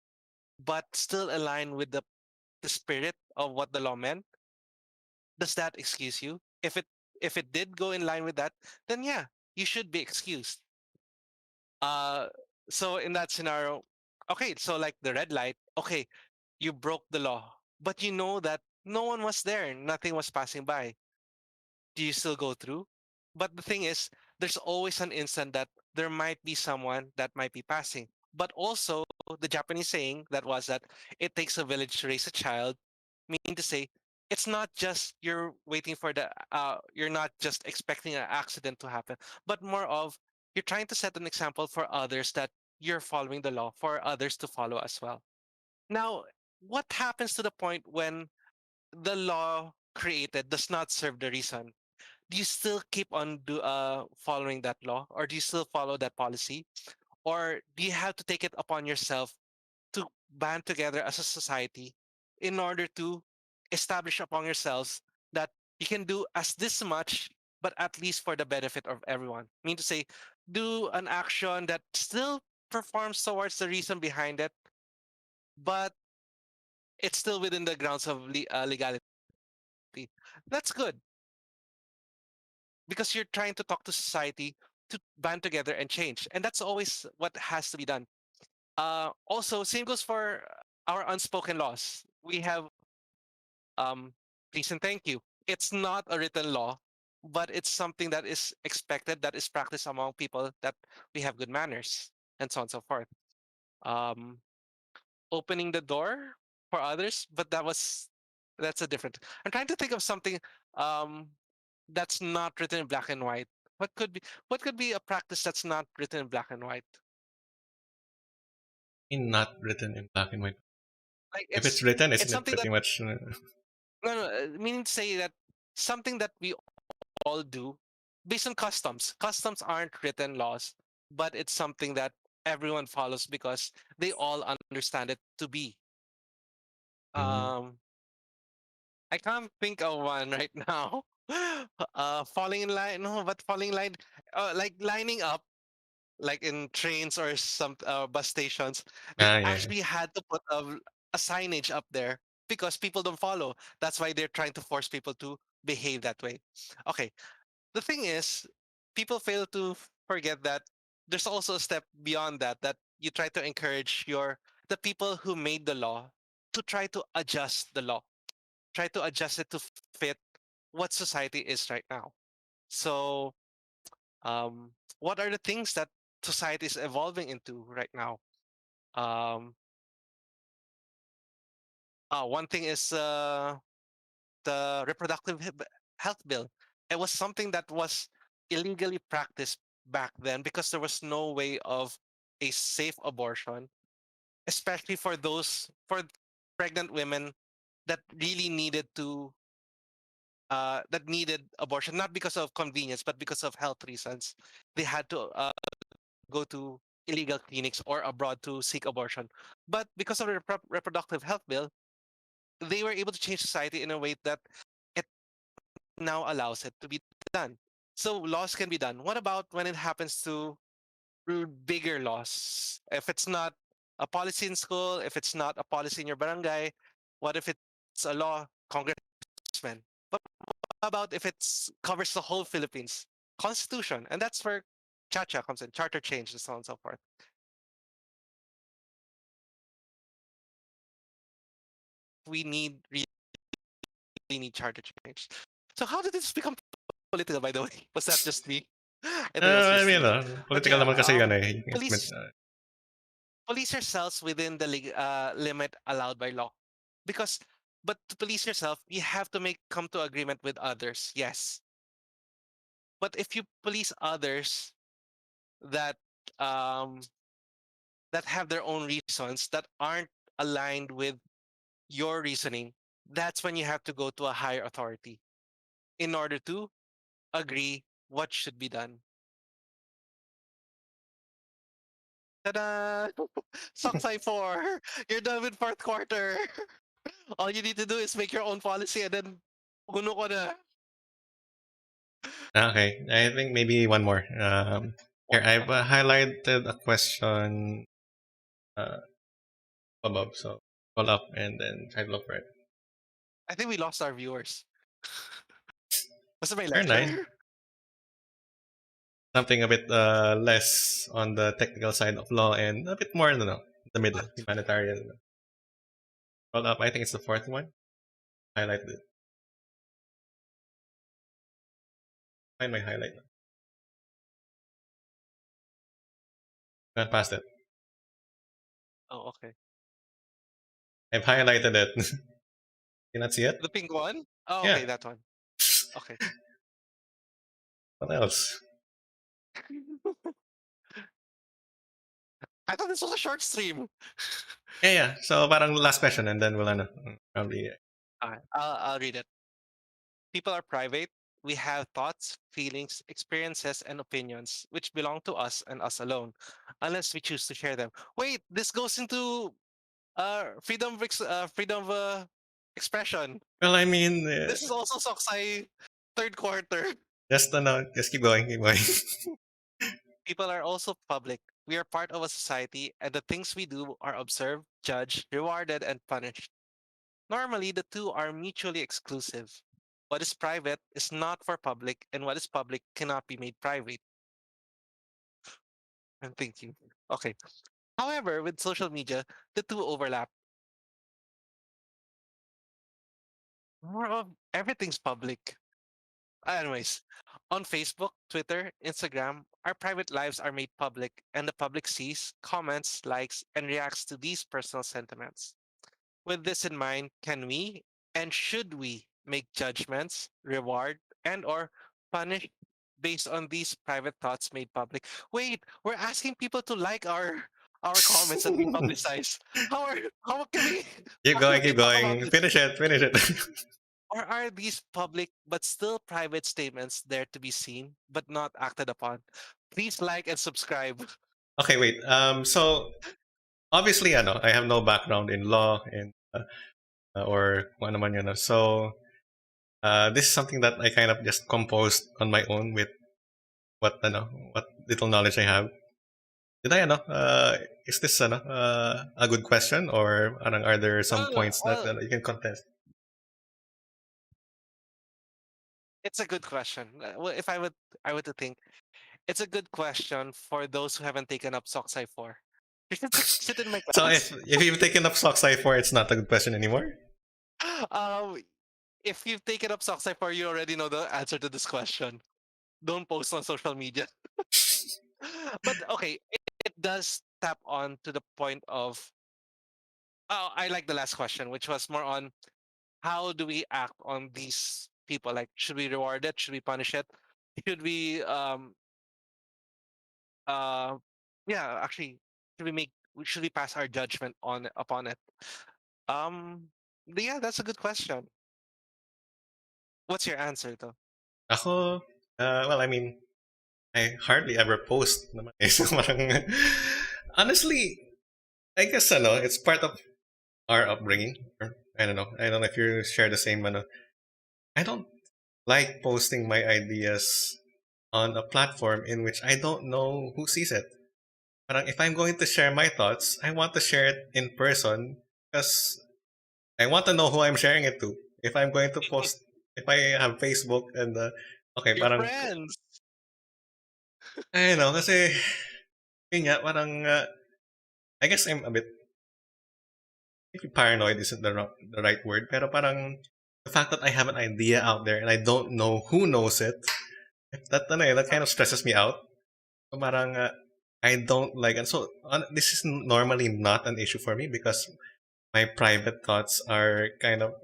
but still align with the spirit of what the law meant. Does that excuse you? If it did go in line with that, then yeah, you should be excused. uh so in that scenario, okay, so like the red light, okay, you broke the law, but you know that no one was there, nothing was passing by. Do you still go through? But the thing is, there's always an instant that there might be someone that might be passing. But also, the Japanese saying that was that it takes a village to raise a child, meaning to say, it's not just you're waiting for you're not just expecting an accident to happen, but more of you're trying to set an example for others that you're following the law for others to follow as well. Now, what happens to the point when the law created does not serve the reason? Do you still keep on following that law, or do you still follow that policy, or do you have to take it upon yourself to band together as a society in order to establish upon yourselves that you can do as this much, but at least for the benefit of everyone? I mean to say, do an action that still performs towards the reason behind it, but it's still within the grounds of legality. That's good because you're trying to talk to society to band together and change. And that's always what has to be done. Also, same goes for our unspoken laws. We have please and thank you. It's not a written law, but it's something that is expected, that is practiced among people, that we have good manners, and so on and so forth. Um, Opening the door for others, but that's a different. I'm trying to think of something um, that's not written in black and white. What could be a practice that's not written in black and white? Not written in black and white. Like If it's written, it's isn't it something that pretty much? meaning to say that something that we all do based on customs. Customs aren't written laws, but it's something that everyone follows because they all understand it to be. Mm. Um, I can't think of one right now. Falling in line, no, but falling in line, like lining up, like in trains or some bus stations, they Ah, yeah, yeah. actually had to put a signage up there because people don't follow. That's why they're trying to force people to behave that way. Okay, the thing is, people fail to forget that there's also a step beyond that, that you try to encourage the people who made the law to try to adjust the law, try to adjust it to fit what society is right now. So, what are the things that society is evolving into right now? Um, One thing is the health bill. It was something that was illegally practiced back then because there was no way of a safe abortion, especially for pregnant women that really needed that needed abortion, not because of convenience, but because of health reasons. They had to go to illegal clinics or abroad to seek abortion. But because of the reproductive health bill, they were able to change society in a way that it now allows it to be done. So laws can be done. What about when it happens to bigger laws? If it's not a policy in school, if it's not a policy in your barangay, what if it's a law, congressman? But what about if it's covers the whole Philippines? Constitution. And that's where Chacha comes in, charter change and so on and so forth. We really need charter change. So how did this become political, by the way? Was that just me? I think it was I just mean, me. But political yeah, naman kasi yan eh. police police yourselves within the limit allowed by law. Because, but to police yourself, you have to make come to agreement with others. Yes, but if you police others that um that have their own reasons that aren't aligned with your reasoning, that's when you have to go to a higher authority in order to agree what should be done. Ta-da! Socksai 4! You're done with fourth quarter. All you need to do is make your own policy and then puno ko na. Okay, I think maybe one more. Here, I've Okay. highlighted a question uh, above, so scroll up and then try to look for it. I think we lost our viewers. Basta may Very nice. lecture. Something a bit less on the technical side of law and a bit more, the middle, humanitarian. Scroll up, I think it's the fourth one. Highlighted it. Find my highlight. Went past it. Oh, okay. I've highlighted it. You not see it? The pink one? Oh, Yeah. okay, that one. Okay. What else? I thought this was a short stream. Yeah, yeah. So parang last question and then we'll probably. Alright, I'll read it. People are private. We have thoughts, feelings, experiences, and opinions which belong to us and us alone, unless we choose to share them. Wait, this goes into freedom of expression. Well, I mean, This is also Soksai third quarter. just keep going, keep going. People are also public. We are part of a society, and the things we do are observed, judged, rewarded, and punished. Normally, the two are mutually exclusive. What is private is not for public, and what is public cannot be made private. I'm thinking. Okay. However, with social media, the two overlap. More of everything's public. Anyways, on Facebook, Twitter, Instagram, our private lives are made public, and the public sees, comments, likes, and reacts to these personal sentiments. With this in mind, can we and should we make judgments, reward, and or punish based on these private thoughts made public? Wait, we're asking people to like our comments that we publicize. How can we Keep how can going, we keep talk about going. this? Finish it, finish it. Or are these public but still private statements there to be seen but not acted upon? Please like and subscribe. Okay, wait. So obviously, I have no background in law and or kung ano man yun. So this is something that I kind of just composed on my own with what little knowledge I have. Did I is this a good question or are there some Well, points that well, you can contest? it's a good question. Well, if I would to think, it's a good question for those who haven't taken up Socksci 4. You should sit in my So class. if you've taken up Sock Sci 4, it's not a good question anymore. um, if you've taken up Socksci 4, you already know the answer to this question. Don't post on social media. But okay, it does tap on to the point of. Oh, I like the last question, which was more on how do we act on these people? Like, should we reward it? Should we punish it? Should we uh yeah, actually, should we pass our judgment on upon it? Um yeah, that's a good question. What's your answer though? Ako, well, I mean, I hardly ever post naman eh. So parang, honestly, I guess it's part of our upbringing. I don't know. I don't know if you share the same I don't like posting my ideas on a platform in which I don't know who sees it. Parang if I'm going to share my thoughts, I want to share it in person because I want to know who I'm sharing it to. If I'm going to post, if I have Facebook and okay, Your parang friends. I know kasi yun nga, parang I guess I'm a bit maybe paranoid isn't the right word, pero parang the fact that I have an idea out there and I don't know who knows it, that kind of stresses me out. So parang I don't like it. So this is normally not an issue for me because my private thoughts are kind of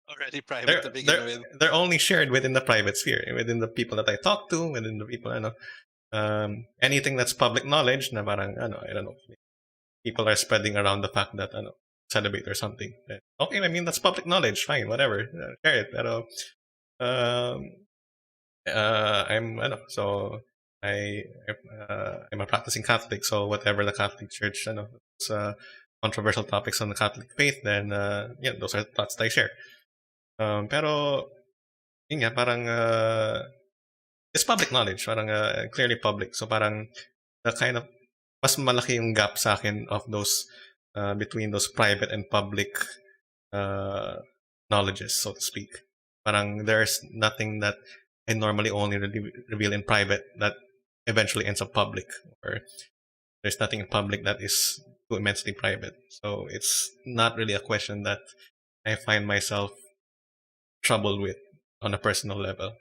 Already private they're to begin they're with. they're only shared within the private sphere, within the people that I talk to, within the people I know. Anything that's public knowledge, na parang ano, I don't know, people are spreading around the fact that ano, celebrate or something. Okay, I mean that's public knowledge, fine, whatever, share it. Pero um, I'm ano, so I I'm a practicing Catholic, so whatever the Catholic Church, ano, it's controversial topics on the Catholic faith, then yeah, those are thoughts that I share. Pero yun nga, parang it's public knowledge, parang clearly public. So parang the kind of mas malaki yung gap sa akin of those between those private and public uh, knowledges, so to speak. Parang there's nothing that I normally only reveal in private that eventually ends up public, or there's nothing in public that is too immensely private. So it's not really a question that I find myself troubled with on a personal level.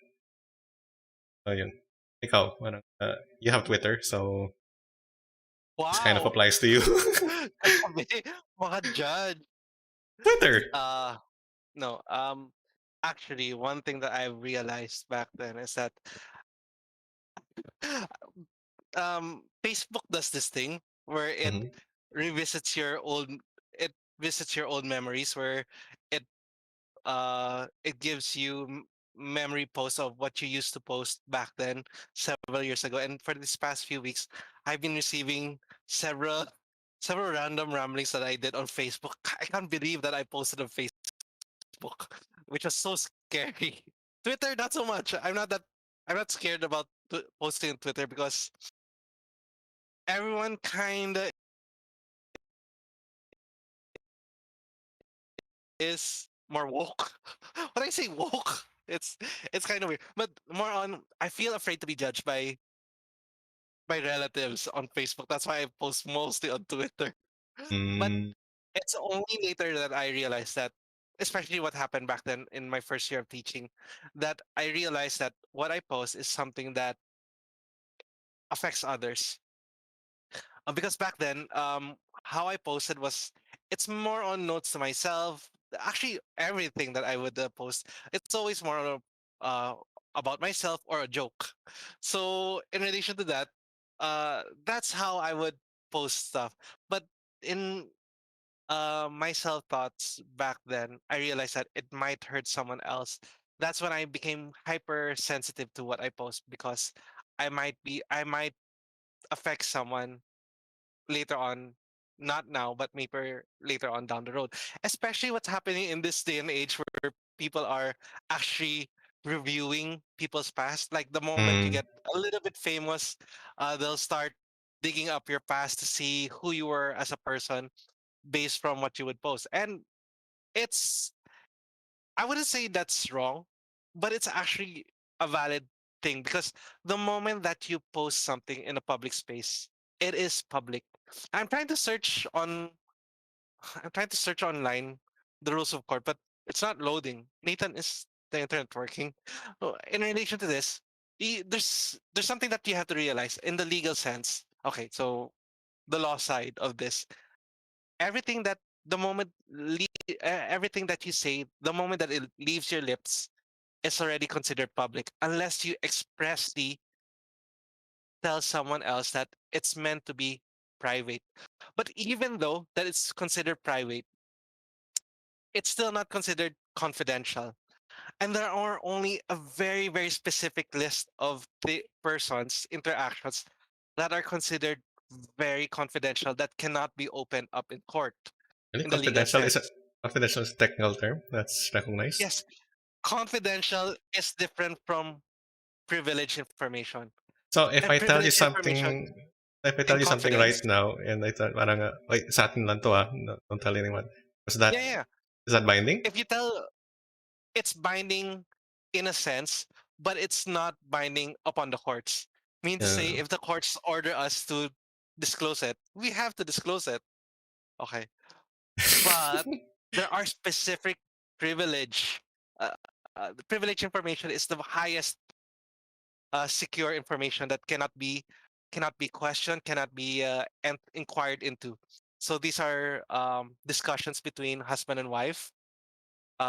So yun. Ikaw, parang, you have Twitter, so this kind of Wow! applies to you. Grabe, mga judge. Twitter. Uh, no, actually, one thing that I realized back then is that Facebook does this thing where Mm-hmm. revisits your old it visits your old memories, where it it gives you memory posts of what you used to post back then several years ago. And for these past few weeks, I've been receiving several several random ramblings that I did on Facebook. I can't believe that I posted on Facebook, which was so scary. Twitter, not so much. I'm not scared about posting on Twitter because everyone kind of is more woke. When I say woke, it's kind of weird, but more on I feel afraid to be judged by relatives on Facebook. That's why I post mostly on Twitter. But Mm, it's only later that I realized that, especially what happened back then in my first year of teaching, that I realized that what I post is something that affects others. Because back then, how I posted was it's more on notes to myself. Actually, everything that I would post, it's always more on uh, about myself or a joke. So in relation to that, that's how I would post stuff. But in my self thoughts back then, I realized that it might hurt someone else. That's when I became hypersensitive to what I post because I might affect someone later on, not now, but maybe later on down the road. Especially what's happening in this day and age where people are actually reviewing people's past. Like the moment you mm. get a little bit famous, they'll start digging up your past to see who you were as a person based from what you would post. And it's, I wouldn't say that's wrong, but it's actually a valid thing because the moment that you post something in a public space, it is public. I'm trying to search on I'm trying to search online the rules of court, but it's not loading. Nathan, is the internet working? Oh, in relation to this, there's something that you have to realize in the legal sense. Okay, so the law side of this, everything that the moment everything that you say, the moment that it leaves your lips, is already considered public, unless you expressly tell someone else that it's meant to be private. But even though that it's considered private, it's still not considered confidential. And there are only a very, very specific list of the person's interactions that are considered very confidential that cannot be opened up in court Really, in the legal sense. confidential is a technical term that's recognized. Yes, confidential is different from privileged information. So if And I tell you privileged information something, if I tell in you something right confidence. now, and I thought parang, wait, sa atin lang to ah, no, don't tell anyone. Was that Yeah, yeah, yeah. is that binding? If you tell, it's binding in a sense, but it's not binding upon the courts. Mean to say, Yeah. if the courts order us to disclose it, we have to disclose it. Okay. But there are specific privilege. Uh, the privilege information is the highest secure information that cannot be cannot be questioned, cannot be inquired into. So these are discussions between husband and wife,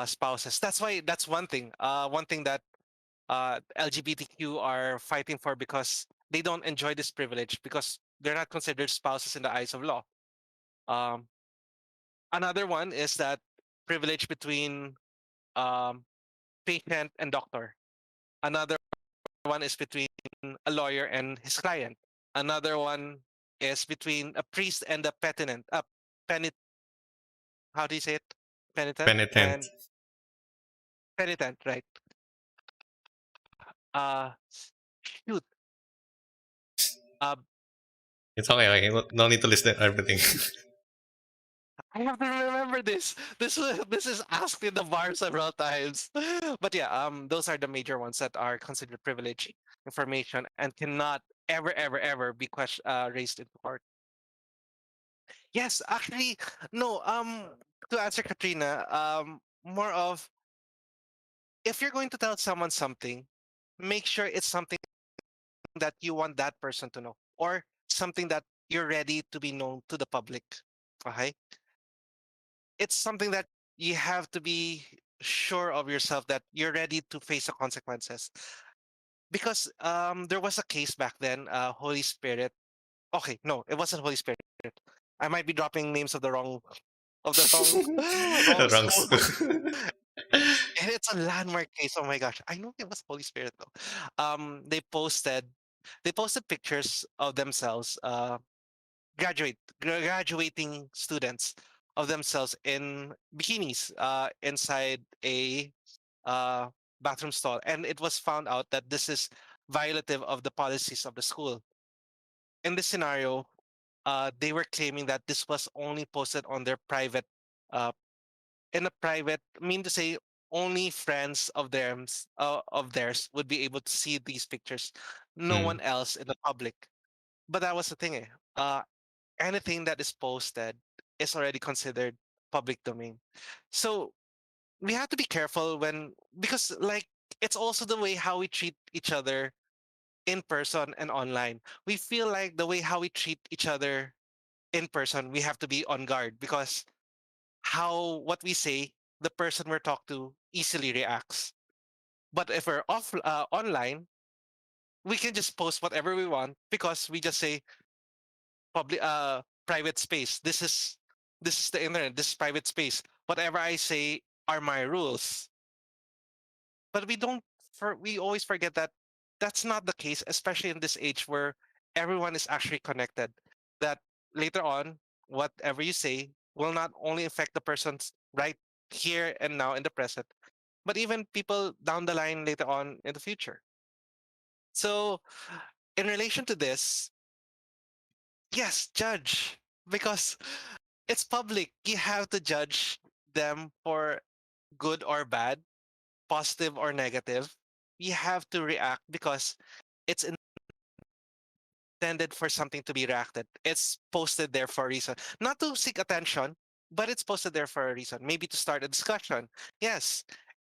spouses. That's why that's one thing that LGBTQ are fighting for, because they don't enjoy this privilege because they're not considered spouses in the eyes of law. Um, Another one is that privilege between um, patient and doctor. Another one is between a lawyer and his client. Another one is between a priest and a penitent. Penit, how do you say it? Penitent Penitent. and penitent, right? Uh, Shoot. Uh, It's okay. Okay. No need to list everything. I have to remember this. This is asked in the bar several times. But yeah, those are the major ones that are considered privileged information and cannot ever be raised in court. Yes, actually, no. To answer Katrina, more of, if you're going to tell someone something, make sure it's something that you want that person to know, or something that you're ready to be known to the public. Okay, it's something that you have to be sure of yourself that you're ready to face the consequences. Because there was a case back then, Holy Spirit. Okay, no, it wasn't Holy Spirit. I might be dropping names of the wrong wrong Wrong school. school. And it's a landmark case. Oh my gosh. I know it was Holy Spirit though. They posted pictures of themselves, graduating students of themselves in bikinis, inside a uh bathroom stall. And it was found out that this is violative of the policies of the school. In this scenario, they were claiming that this was only posted on their private, uh, in a private, mean to say, only friends of theirs would be able to see these pictures, no Mm. one else in the public. But that was the thing, eh. Anything that is posted is already considered public domain. So we have to be careful when, because like, it's also the way how we treat each other in person and online. We feel like the way how we treat each other in person, we have to be on guard, because how what we say, the person we're talked to easily reacts. But if we're online, we can just post whatever we want, because we just say public, private space. This is the internet. This is private space. Whatever I say are my rules. But we always forget that that's not the case, especially in this age where everyone is actually connected. That later on, whatever you say will not only affect the person's right here and now in the present, but even people down the line later on in the future. So, in relation to this, yes, judge, because it's public. You have to judge them for good or bad, positive or negative. You have to react because it's intended for something to be reacted. It's posted there for a reason, not to seek attention, but it's posted there for a reason. Maybe to start a discussion. Yes,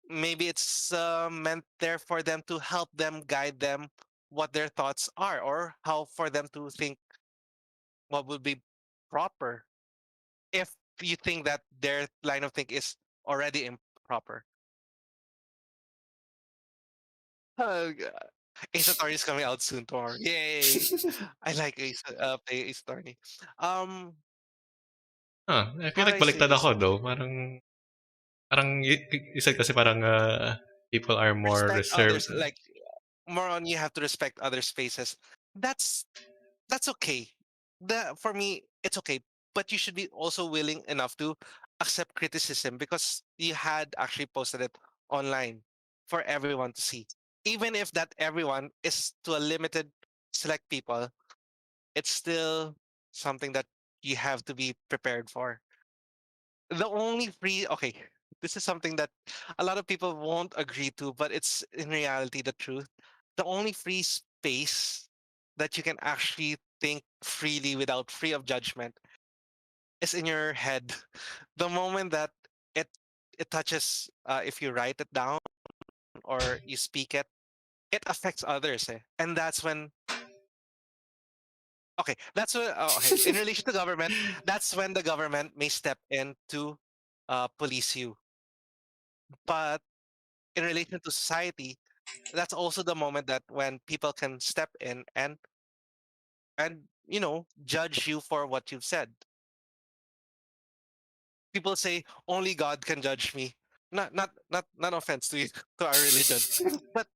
maybe it's meant there for them to help them, guide them, what their thoughts are, or how for them to think what would be proper, if you think that their line of think is already improper. Uh, Ace Attorney is coming out soon tomorrow. Yay! I like play Ace Attorney. Um, I feel how do like I say baliktad this? ako though. Parang you said kasi parang people are more Respect others. reserved. Like, more on, you have to respect other spaces. That's that's okay. For me, it's okay. But you should be also willing enough to accept criticism, because you had actually posted it online for everyone to see. Even if that everyone is to a limited select people, it's still something that you have to be prepared for. The only free, okay, this is something that a lot of people won't agree to, but it's in reality the truth. The only free space that you can actually think freely without free of judgment is in your head. The moment that it it touches, if you write it down or you speak it, it affects others, eh? And that's when Okay, that's what. Okay, in relation to government, that's when the government may step in to police you. But in relation to society, that's also the moment that when people can step in and judge you for what you've said. People say only God can judge me. Not offense to you, to our religion, but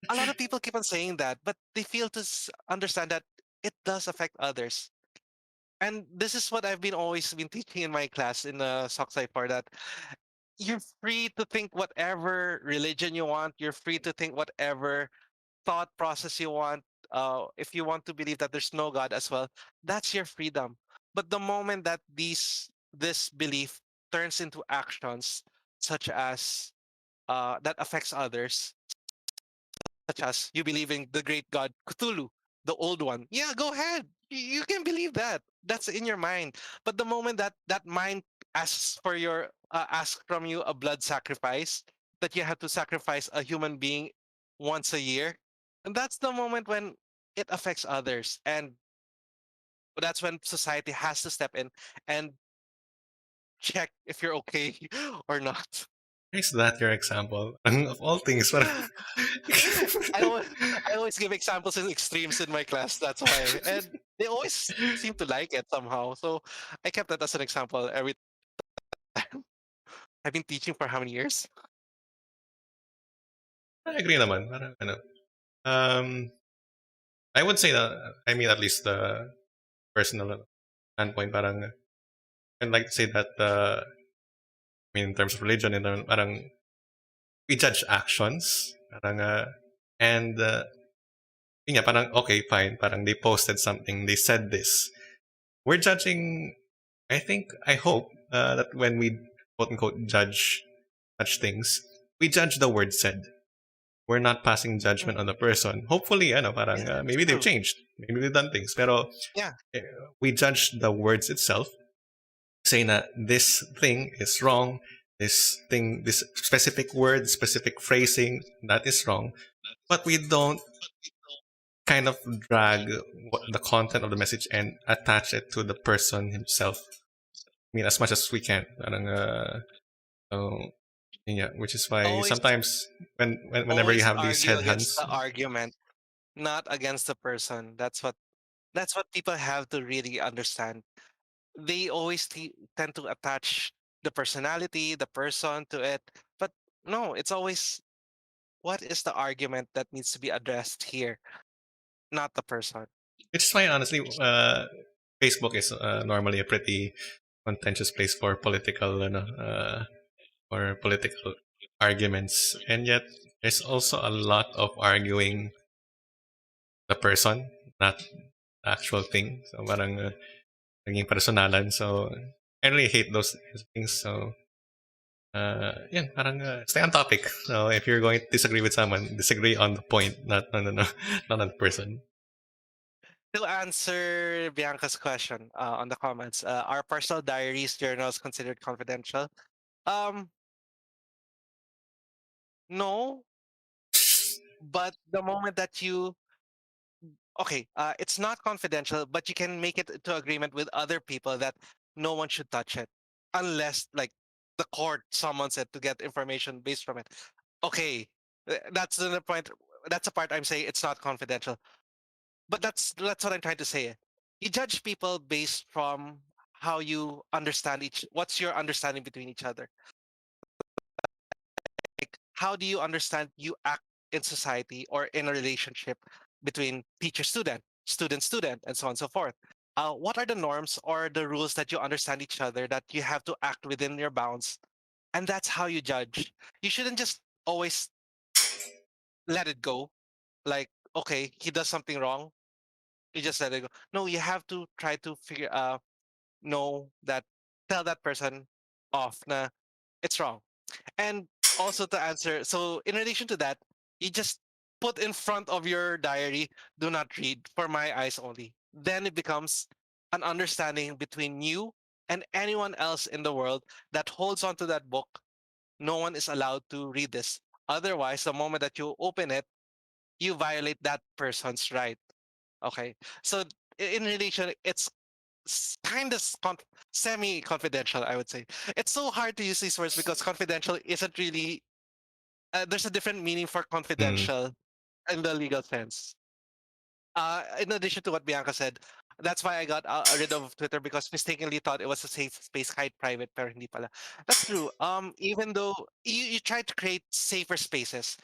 a lot of people keep on saying that, but they fail to understand that it does affect others. And this is what I've been always been teaching in my class in the Socksai for that you're free to think whatever religion you want. You're free to think whatever thought process you want. If you want to believe that there's no God as well, that's your freedom. But the moment that this belief turns into actions, such as that affects others, such as you believe in the great god Cthulhu, the old one. Yeah, go ahead. You can believe that. That's in your mind. But the moment that that mind asks from you a blood sacrifice, that you have to sacrifice a human being once a year, and that's the moment when it affects others, and that's when society has to step in and check if you're okay or not. Is that your example? Of all things, parang I always, I always give examples in extremes in my class. That's why, and they always seem to like it somehow. So I kept that as an example every time. I've been teaching for how many years? I agree naman. Parang, ano, um, I would say that, I mean, at least the personal standpoint, parang, I'd like to say that, I mean, in terms of religion, parang, we judge actions, parang, and, yun nga, parang, okay, fine, parang they posted something, they said this. We're judging, I hope, that when we, quote unquote, judge such things, we judge the word said. We're not passing judgment on Mm, the person. Hopefully, ano, parang, yeah, it's maybe they've true. changed. Maybe they've done things. Pero, Yeah. eh, we judge the words itself, saying that this thing is wrong, this specific word, specific phrasing, that is wrong. But we don't kind of drag the content of the message and attach it to the person himself. I mean, as much as we can. Parang, so, yeah, which is why Always, sometimes whenever you always have these argue against headhunts, the argument, not against the person. That's what people have to really understand. They always tend to attach the personality, the person to it, but no, it's always what is the argument that needs to be addressed here, not the person. which is why honestly, Facebook is normally a pretty contentious place for political, or political arguments, and yet there's also a lot of arguing the person, not the actual thing. So parang naging personalan. So I really hate those things. So yeah, parang stay on topic. So if you're going to disagree with someone, disagree on the point, not no no no, not on the person. To answer Bianca's question on the comments, are personal diaries journals considered confidential? Um, no, but the moment that you okay, it's not confidential, but you can make it to agreement with other people that no one should touch it unless like the court summons it to get information based from it. Okay, that's the point. That's the part I'm saying it's not confidential. But that's what I'm trying to say. You judge people based from how you understand what's your understanding between each other. Like how do you understand you act in society or in a relationship between teacher student, student student, and so on and so forth. What are the norms or the rules that you understand each other that you have to act within your bounds? And that's how you judge. You shouldn't just always let it go. Like, okay, he does something wrong. You just let it go. No, you have to try to know that tell that person off na it's wrong. And also to answer, so in relation to that, you just put in front of your diary, do not read for my eyes only. Then it becomes an understanding between you and anyone else in the world that holds on to that book. No one is allowed to read this. Otherwise, the moment that you open it, you violate that person's right. Okay. So in relation, it's kind of semi confidential, I would say. It's so hard to use these words because confidential isn't really, there's a different meaning for Mm. confidential in the legal sense. In addition to what Bianca said, that's why I got rid of Twitter because mistakenly thought it was a safe space, hide private, pero hindi pala. That's true. Even though you try to create safer spaces,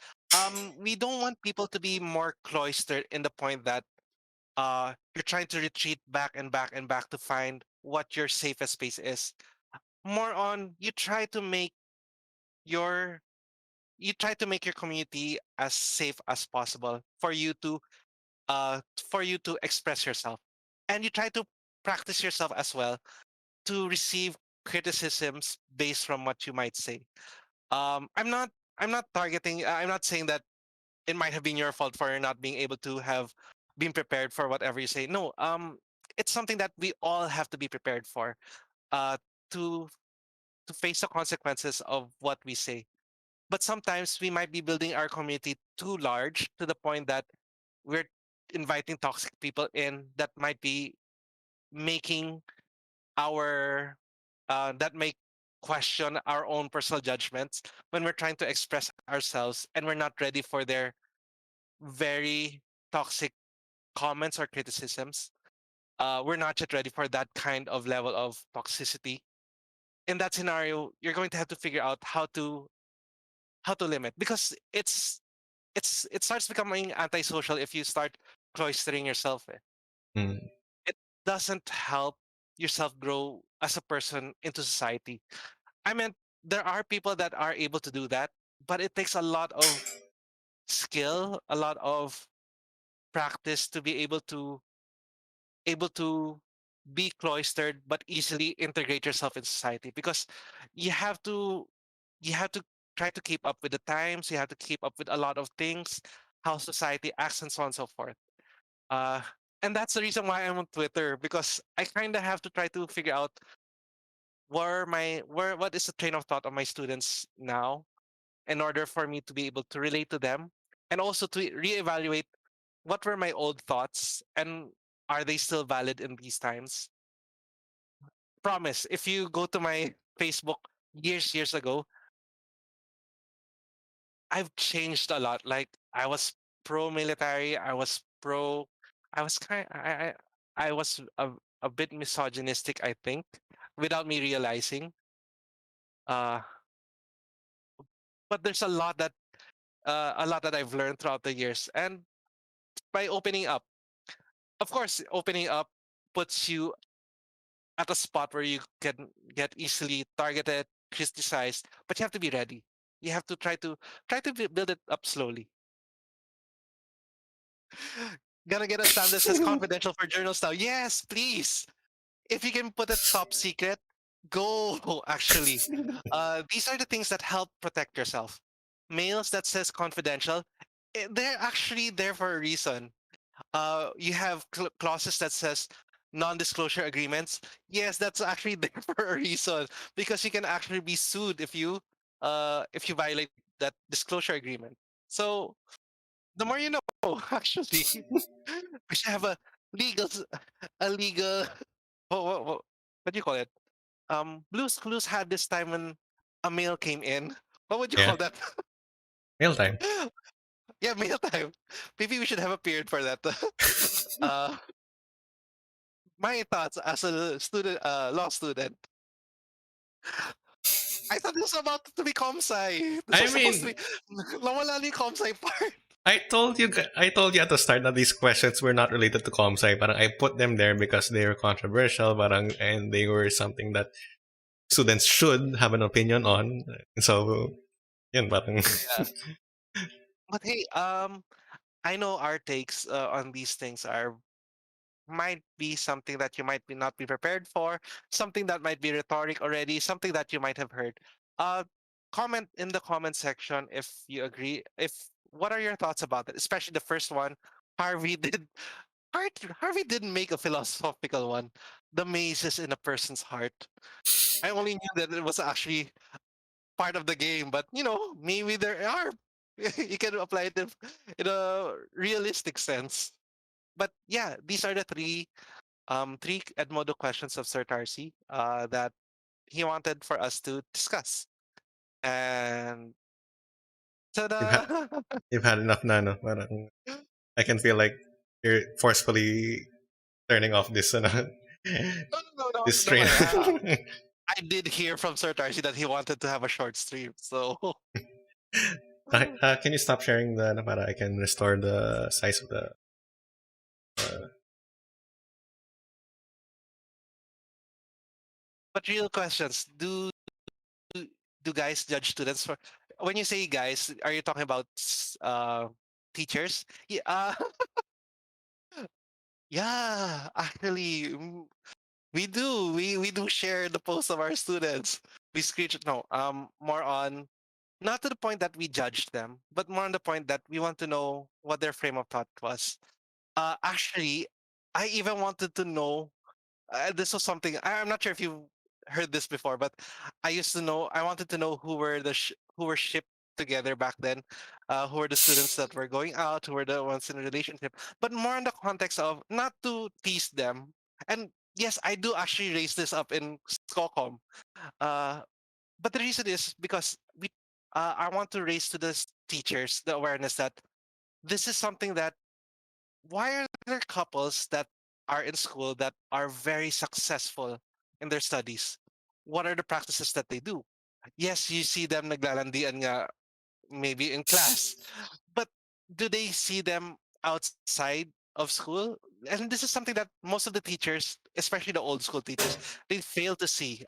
we don't want people to be more cloistered in the point that you're trying to retreat back and back and back to find what your safest space is. More on your you try to make your community as safe as possible for you to express yourself, and you try to practice yourself as well to receive criticisms based from what you might say. I'm not targeting. I'm not saying that it might have been your fault for not being able to have been prepared for whatever you say. No, it's something that we all have to be prepared for. Uh, to to face the consequences of what we say. But sometimes we might be building our community too large to the point that we're inviting toxic people in that might be making our that may question our own personal judgments when we're trying to express ourselves and we're not ready for their very toxic comments or criticisms. We're not yet ready for that kind of level of toxicity. In that scenario, you're going to have to figure out how to limit, because it starts becoming antisocial if you start cloistering yourself. Mm. It doesn't help yourself grow as a person into society. I mean, there are people that are able to do that, but it takes a lot of skill, a lot of practice to be able to be cloistered but easily integrate yourself in society, because you have to you have to try to keep up with the times, you have to keep up with a lot of things, how society acts and so on and so forth. uh and that's the reason why I'm on Twitter, because I kind of have to try to figure out where what is the train of thought of my students now, in order for me to be able to relate to them, and also to reevaluate what were my old thoughts and are they still valid in these times. Promise, if you go to my Facebook years ago, I've changed a lot. Like, I was pro military, I was kind I was a bit misogynistic, I think, without me realizing. Uh but there's a lot that I've learned throughout the years, and by opening up, of course, opening up puts you at a spot where you can get easily targeted, criticized, but you have to be ready. You have to build it up slowly. Gotta get a stamp that says confidential for journals now. Yes, please. If you can put it top secret, go. Actually, these are the things that help protect yourself. Mails that says confidential, they're actually there for a reason. You have clauses that says non-disclosure agreements. Yes, that's actually there for a reason, because you can actually be sued if you violate that disclosure agreement. So the more you know, actually. We should have legal a legal what do you call it? Blue's Clues had this time when a mail came in. What would you Yeah. call that? Mail time. Yeah, mail time. Maybe we should have a period for that. uh, my thoughts as a student, law student. I thought this was about to be comsci. This I was supposed to mean, be nawala ni comsci part. I told you at the start that these questions were not related to comsci. Parang I put them there because they were controversial, parang, and they were something that students should have an opinion on. So, yun, parang, Yeah, but hey, I know our takes on these things are might be something that you might be not be prepared for, something that might be rhetoric already, something that you might have heard. Uh, Comment in the comment section if you agree. If what are your thoughts about it? Especially the first one, Harvey did. Harvey didn't make a philosophical one. The mazes in a person's heart. I only knew that it was actually part of the game, but maybe there are. You can apply it in a realistic sense. But yeah, these are the three Edmodo questions of Sir Tarsi that he wanted for us to discuss. And You've had ta-da! you've had enough na, no? Parang I can feel like you're forcefully turning off this No, no, no, this don't stream. worry. I did hear from Sir Tarsi that he wanted to have a short stream. So, Okay, can you stop sharing the para I can restore the size of the uh, but real questions: do guys judge students for? When you say guys, are you talking about teachers? Yeah, yeah. Actually, we do. We do share the posts of our students. We screenshot. No, more on not to the point that we judge them, but more on the point that we want to know what their frame of thought was. Actually, I even wanted to know. This was something I'm not sure if you heard this before, but I used to know. I wanted to know who were shipped together back then, who were the students that were going out, who were the ones in a relationship, but more in the context of not to tease them. And yes, I do actually raise this up in Scocom. Uh, but the reason is because I want to raise to the teachers the awareness that this is something that why are there couples that are in school that are very successful in their studies? What are the practices that they do? Yes, you see them naglalandian nga maybe in class, but do they see them outside of school? And this is something that most of the teachers, especially the old school teachers, they fail to see.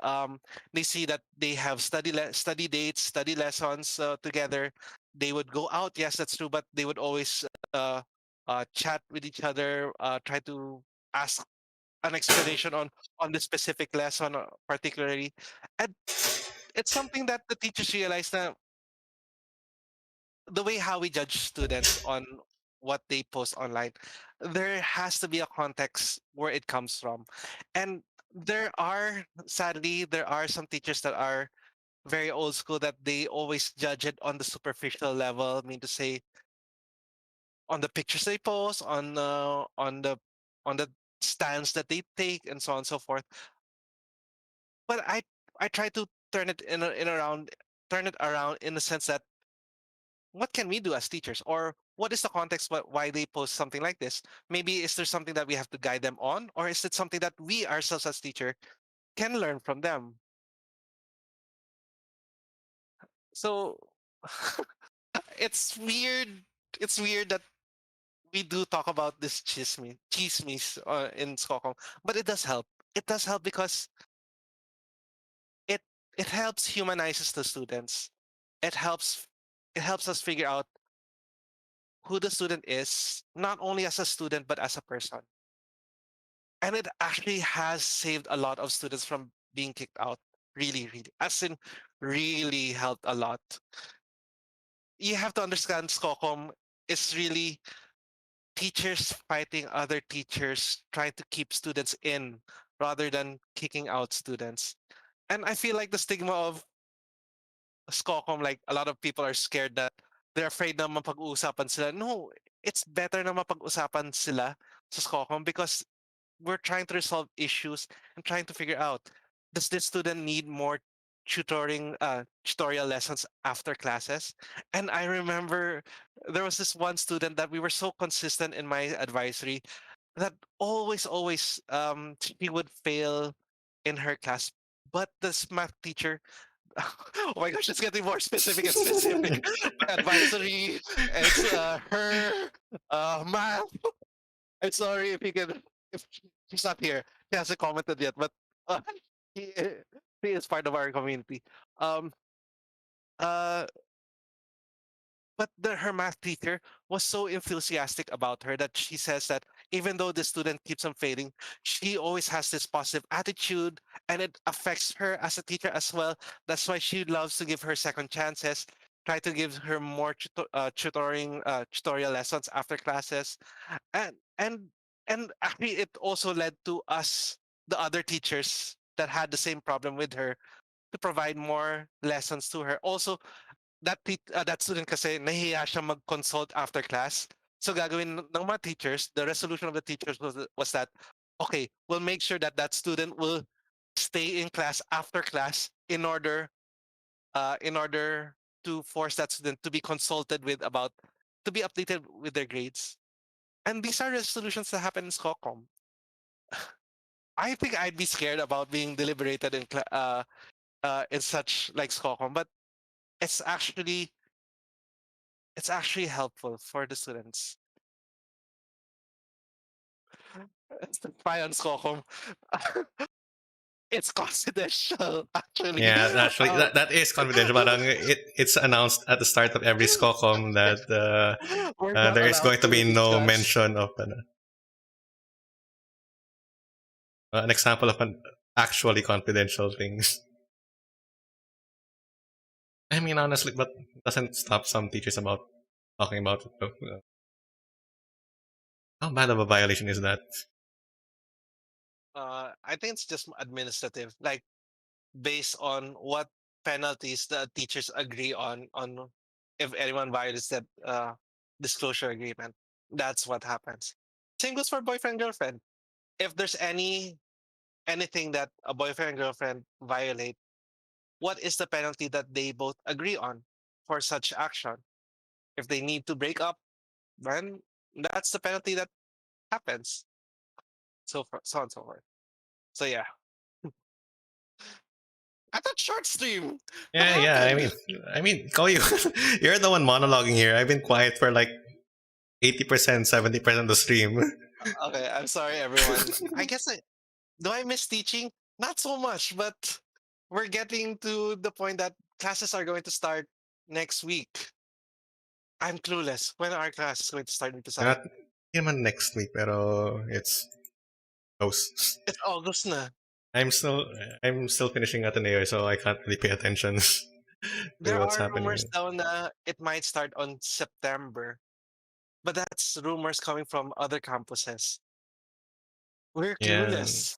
They see that they have study dates, study lessons together. They would go out. Yes, that's true, but they would always chat with each other, try to ask an explanation on the specific lesson, particularly, and it's something that the teachers realize that the way how we judge students on what they post online, there has to be a context where it comes from. And there are some teachers that are very old school that they always judge it on the superficial level. I mean to say, on the pictures they post, on the stance that they take, and so on and so forth. But I try to turn it around in the sense that what can we do as teachers, or what is the context why they post something like this? Maybe is there something that we have to guide them on, or is it something that we ourselves as teacher can learn from them? So it's weird. It's weird that we do talk about this chismes in Stockholm, but it does help. It does help because it it helps humanizes the students. It helps it helps us figure out who the student is, not only as a student but as a person. And it actually has saved a lot of students from being kicked out. Really, really, as in, really helped a lot. You have to understand, Stockholm is really teachers fighting other teachers, trying to keep students in rather than kicking out students. And I feel like the stigma of Stockholm, like a lot of people are scared that they're afraid na mapag-uusapan sila. No, it's better na mapag-usapan sila sa Stockholm because we're trying to resolve issues and trying to figure out, does this student need more tutorial lessons after classes? And I remember there was this one student that we were so consistent in my advisory that always she would fail in her class, but this math teacher, oh my gosh, it's getting more specific and specific. My advisory, it's her math. I'm sorry if you can, if she's not here. She hasn't commented yet, but uh, he, he is part of our community. Um, uh, but her math teacher was so enthusiastic about her that she says that even though the student keeps on failing, she always has this positive attitude and it affects her as a teacher as well. That's why she loves to give her second chances, try to give her more tutorial lessons after classes, and and and actually it also led to us, the other teachers that had the same problem with her, to provide more lessons to her. Also, that student kasi nahiya siya mag-consult after class. So gagawin ng mga teachers, the resolution of the teachers was that, okay, we'll make sure that that student will stay in class after class in order to force that student to be consulted with about to be updated with their grades. And these are resolutions that happen in SCOCOM. I think I'd be scared about being deliberated in such like SCOCOM, but it's actually it's actually helpful for the students. It's the spy on SCOCOM. It's confidential, actually. Yeah, actually, Um, that is confidential. Parang it's announced at the start of every SCOCOM that we're not there is allowed going to to be no discuss. mention of an example of an actually confidential things. I mean, honestly, but it doesn't stop some teachers about talking about it. Though. How bad of a violation is that? I think it's just administrative, like based on what penalties the teachers agree on if anyone violates that disclosure agreement. That's what happens. Same goes for boyfriend girlfriend. If there's anything that a boyfriend and girlfriend violate, what is the penalty that they both agree on for such action? If they need to break up, then that's the penalty that happens. So on and so forth. So yeah, I thought short stream. What Yeah, yeah. happened? I mean, call you. You're the one monologuing here. I've been quiet for like 80%, 70% of the stream. Okay, I'm sorry, everyone. I guess do I miss teaching? Not so much, but we're getting to the point that classes are going to start next week. I'm clueless. When are classes going to start in Pisay? Not naman next week, pero it's close. It's August na. I'm still I'm still finishing Ateneo, so I can't really pay attention to There what's are rumors happening. now na it might start on September, but that's rumors coming from other campuses. We're Yeah. clueless.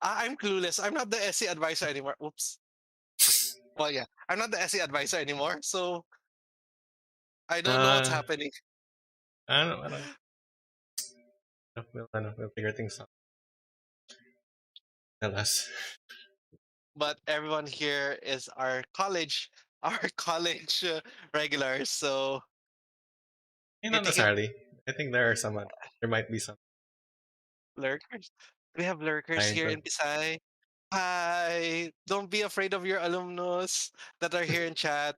I'm clueless. I'm not the SE advisor anymore. Oops. Well, yeah, I'm not the SE advisor anymore, so I don't know what's Uh, happening. I don't we'll figure things out. Tell us. But everyone here is our college, our college regulars. So Not I think necessarily. I think there are some. There might be some lurkers. We have lurkers kind here of. in Pisay. Hi! Don't be afraid of your alumnus that are here in chat.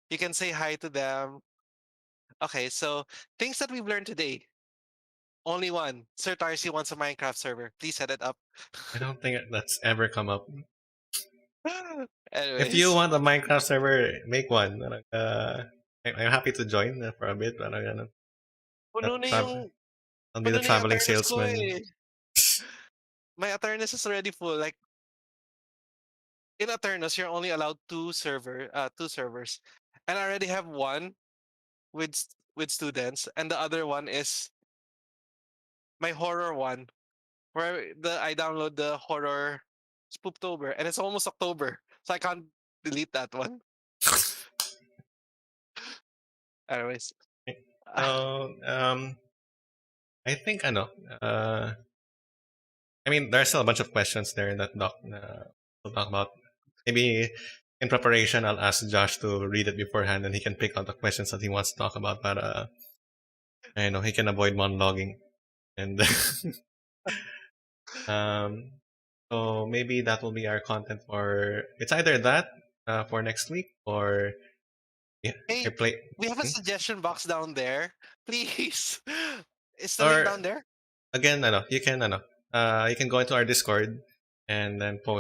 You can say hi to them. Okay, so things that we've learned today. Only one. Sir Tarcy wants a Minecraft server. Please set it up. I don't think that's ever come up. If you Anyways, want a Minecraft server, make one. I'm happy to join for a bit. Parang ganun. puno na yung I'll be puno the na yung traveling Eternus ko salesman. eh. My Eternus is already full. Like in Eternus, you're only allowed two servers, and I already have one with students, and the other one is my horror one, where the I download the horror Spooptober, and it's almost October, so I can't delete that one. Anyways, So, I think know. Uh, I mean, there's still a bunch of questions there that we'll talk about. Maybe in preparation, I'll ask Josh to read it beforehand, and he can pick out the questions that he wants to talk about. But I know he can avoid monologuing, and um, so maybe that will be our content for. It's either that for next week, or yeah, I hey, play, we have a hmm? suggestion box down there. Please, is the link Or down there? again, you can go into our Discord and then Oh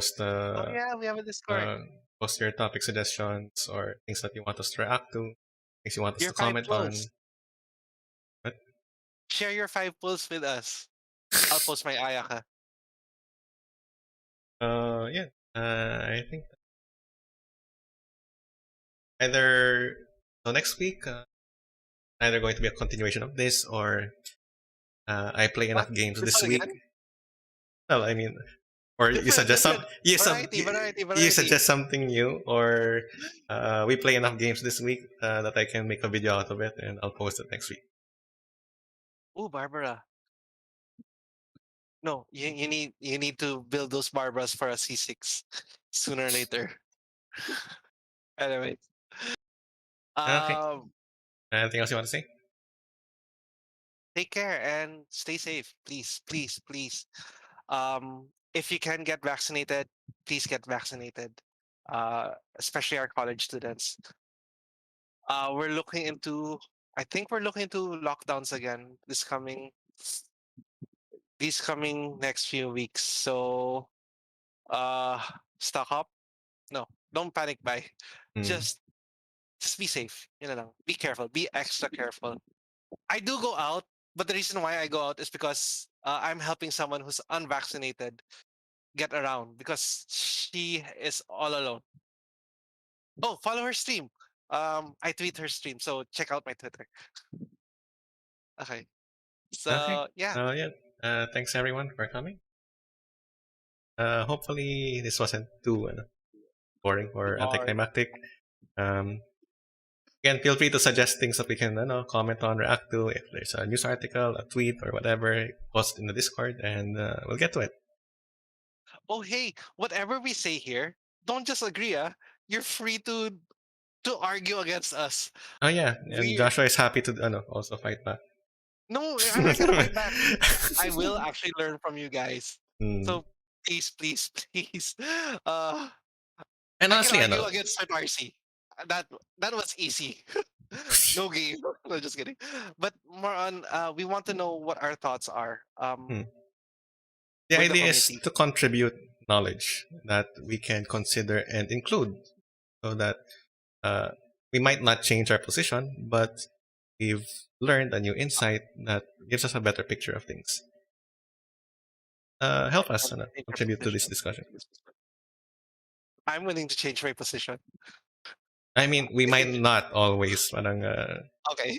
yeah, we have a Discord. uh, post your topic suggestions or things that you want us to react to, things you want us Your to five comment pulls. on. But Share your five pulls with us. I'll post my Ayaka. yeah, I think either so next week, either going to be a continuation of this or I play What? enough games This this one week. again? Well, I mean, or you Different, suggest some different. Variety, variety, you variety. suggest something new, or we play enough games this week that I can make a video out of it and I'll post it next week. Oh, Barbara. No, you need to build those Barbaras for a C6 sooner or later. Anyway, Okay. um, Anything else you want to say? take care and stay safe, please, please, please. If you can get vaccinated, please get vaccinated. Especially our college students. We're looking into. I think we're looking into lockdowns again these coming next few weeks. So, uh, stock up. No, don't panic buy. Hmm. Just just be safe. You know, lang. Be careful. Be extra careful. I do go out, but the reason why I go out is because I'm helping someone who's unvaccinated get around because she is all alone. Oh, follow her stream. I tweet her stream, so check out my Twitter. Okay. Okay. So yeah, Yeah. Thanks everyone for coming. Hopefully this wasn't too boring or Lord. anticlimactic. Um, Again, feel free to suggest things that we can comment on, react to. If there's a news article, a tweet, or whatever, post in the Discord, and we'll get to it. Oh hey, whatever we say here, don't just agree. You're free to argue against us. Oh yeah, and We Joshua is happy to also fight back. No, I'm not gonna fight back. I will actually learn from you guys. Hmm. So please, please, please. Uh, And I can honestly, argue against my Tarcy. That that was easy. No game. No, just kidding. But more on, we want to know what our thoughts are. hmm, the With the idea is community. to contribute knowledge that we can consider and include, so that uh, we might not change our position, but we've learned a new insight that gives us a better picture of things. Help us Change our contribute to this position. discussion. I'm willing to change my position. I mean, we might not always, parang, Okay,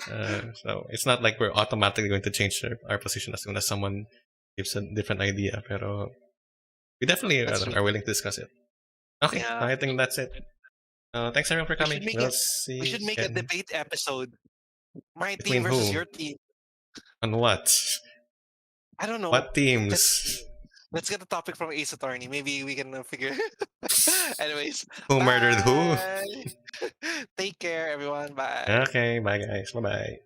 so it's not like we're automatically going to change our position as soon as someone gives a different idea. Pero we definitely that's true. are willing to discuss it. Okay, Yeah, I think that's it. Thanks everyone for we coming. should make We'll it. We see should make a again. debate episode. My team Between versus who? your team. On what? I don't know. What Let's teams? let's get the topic from Ace Attorney. Maybe we can figure. Anyways, Who murdered who? bye. Take care, everyone. Bye. Okay, bye guys. Bye bye.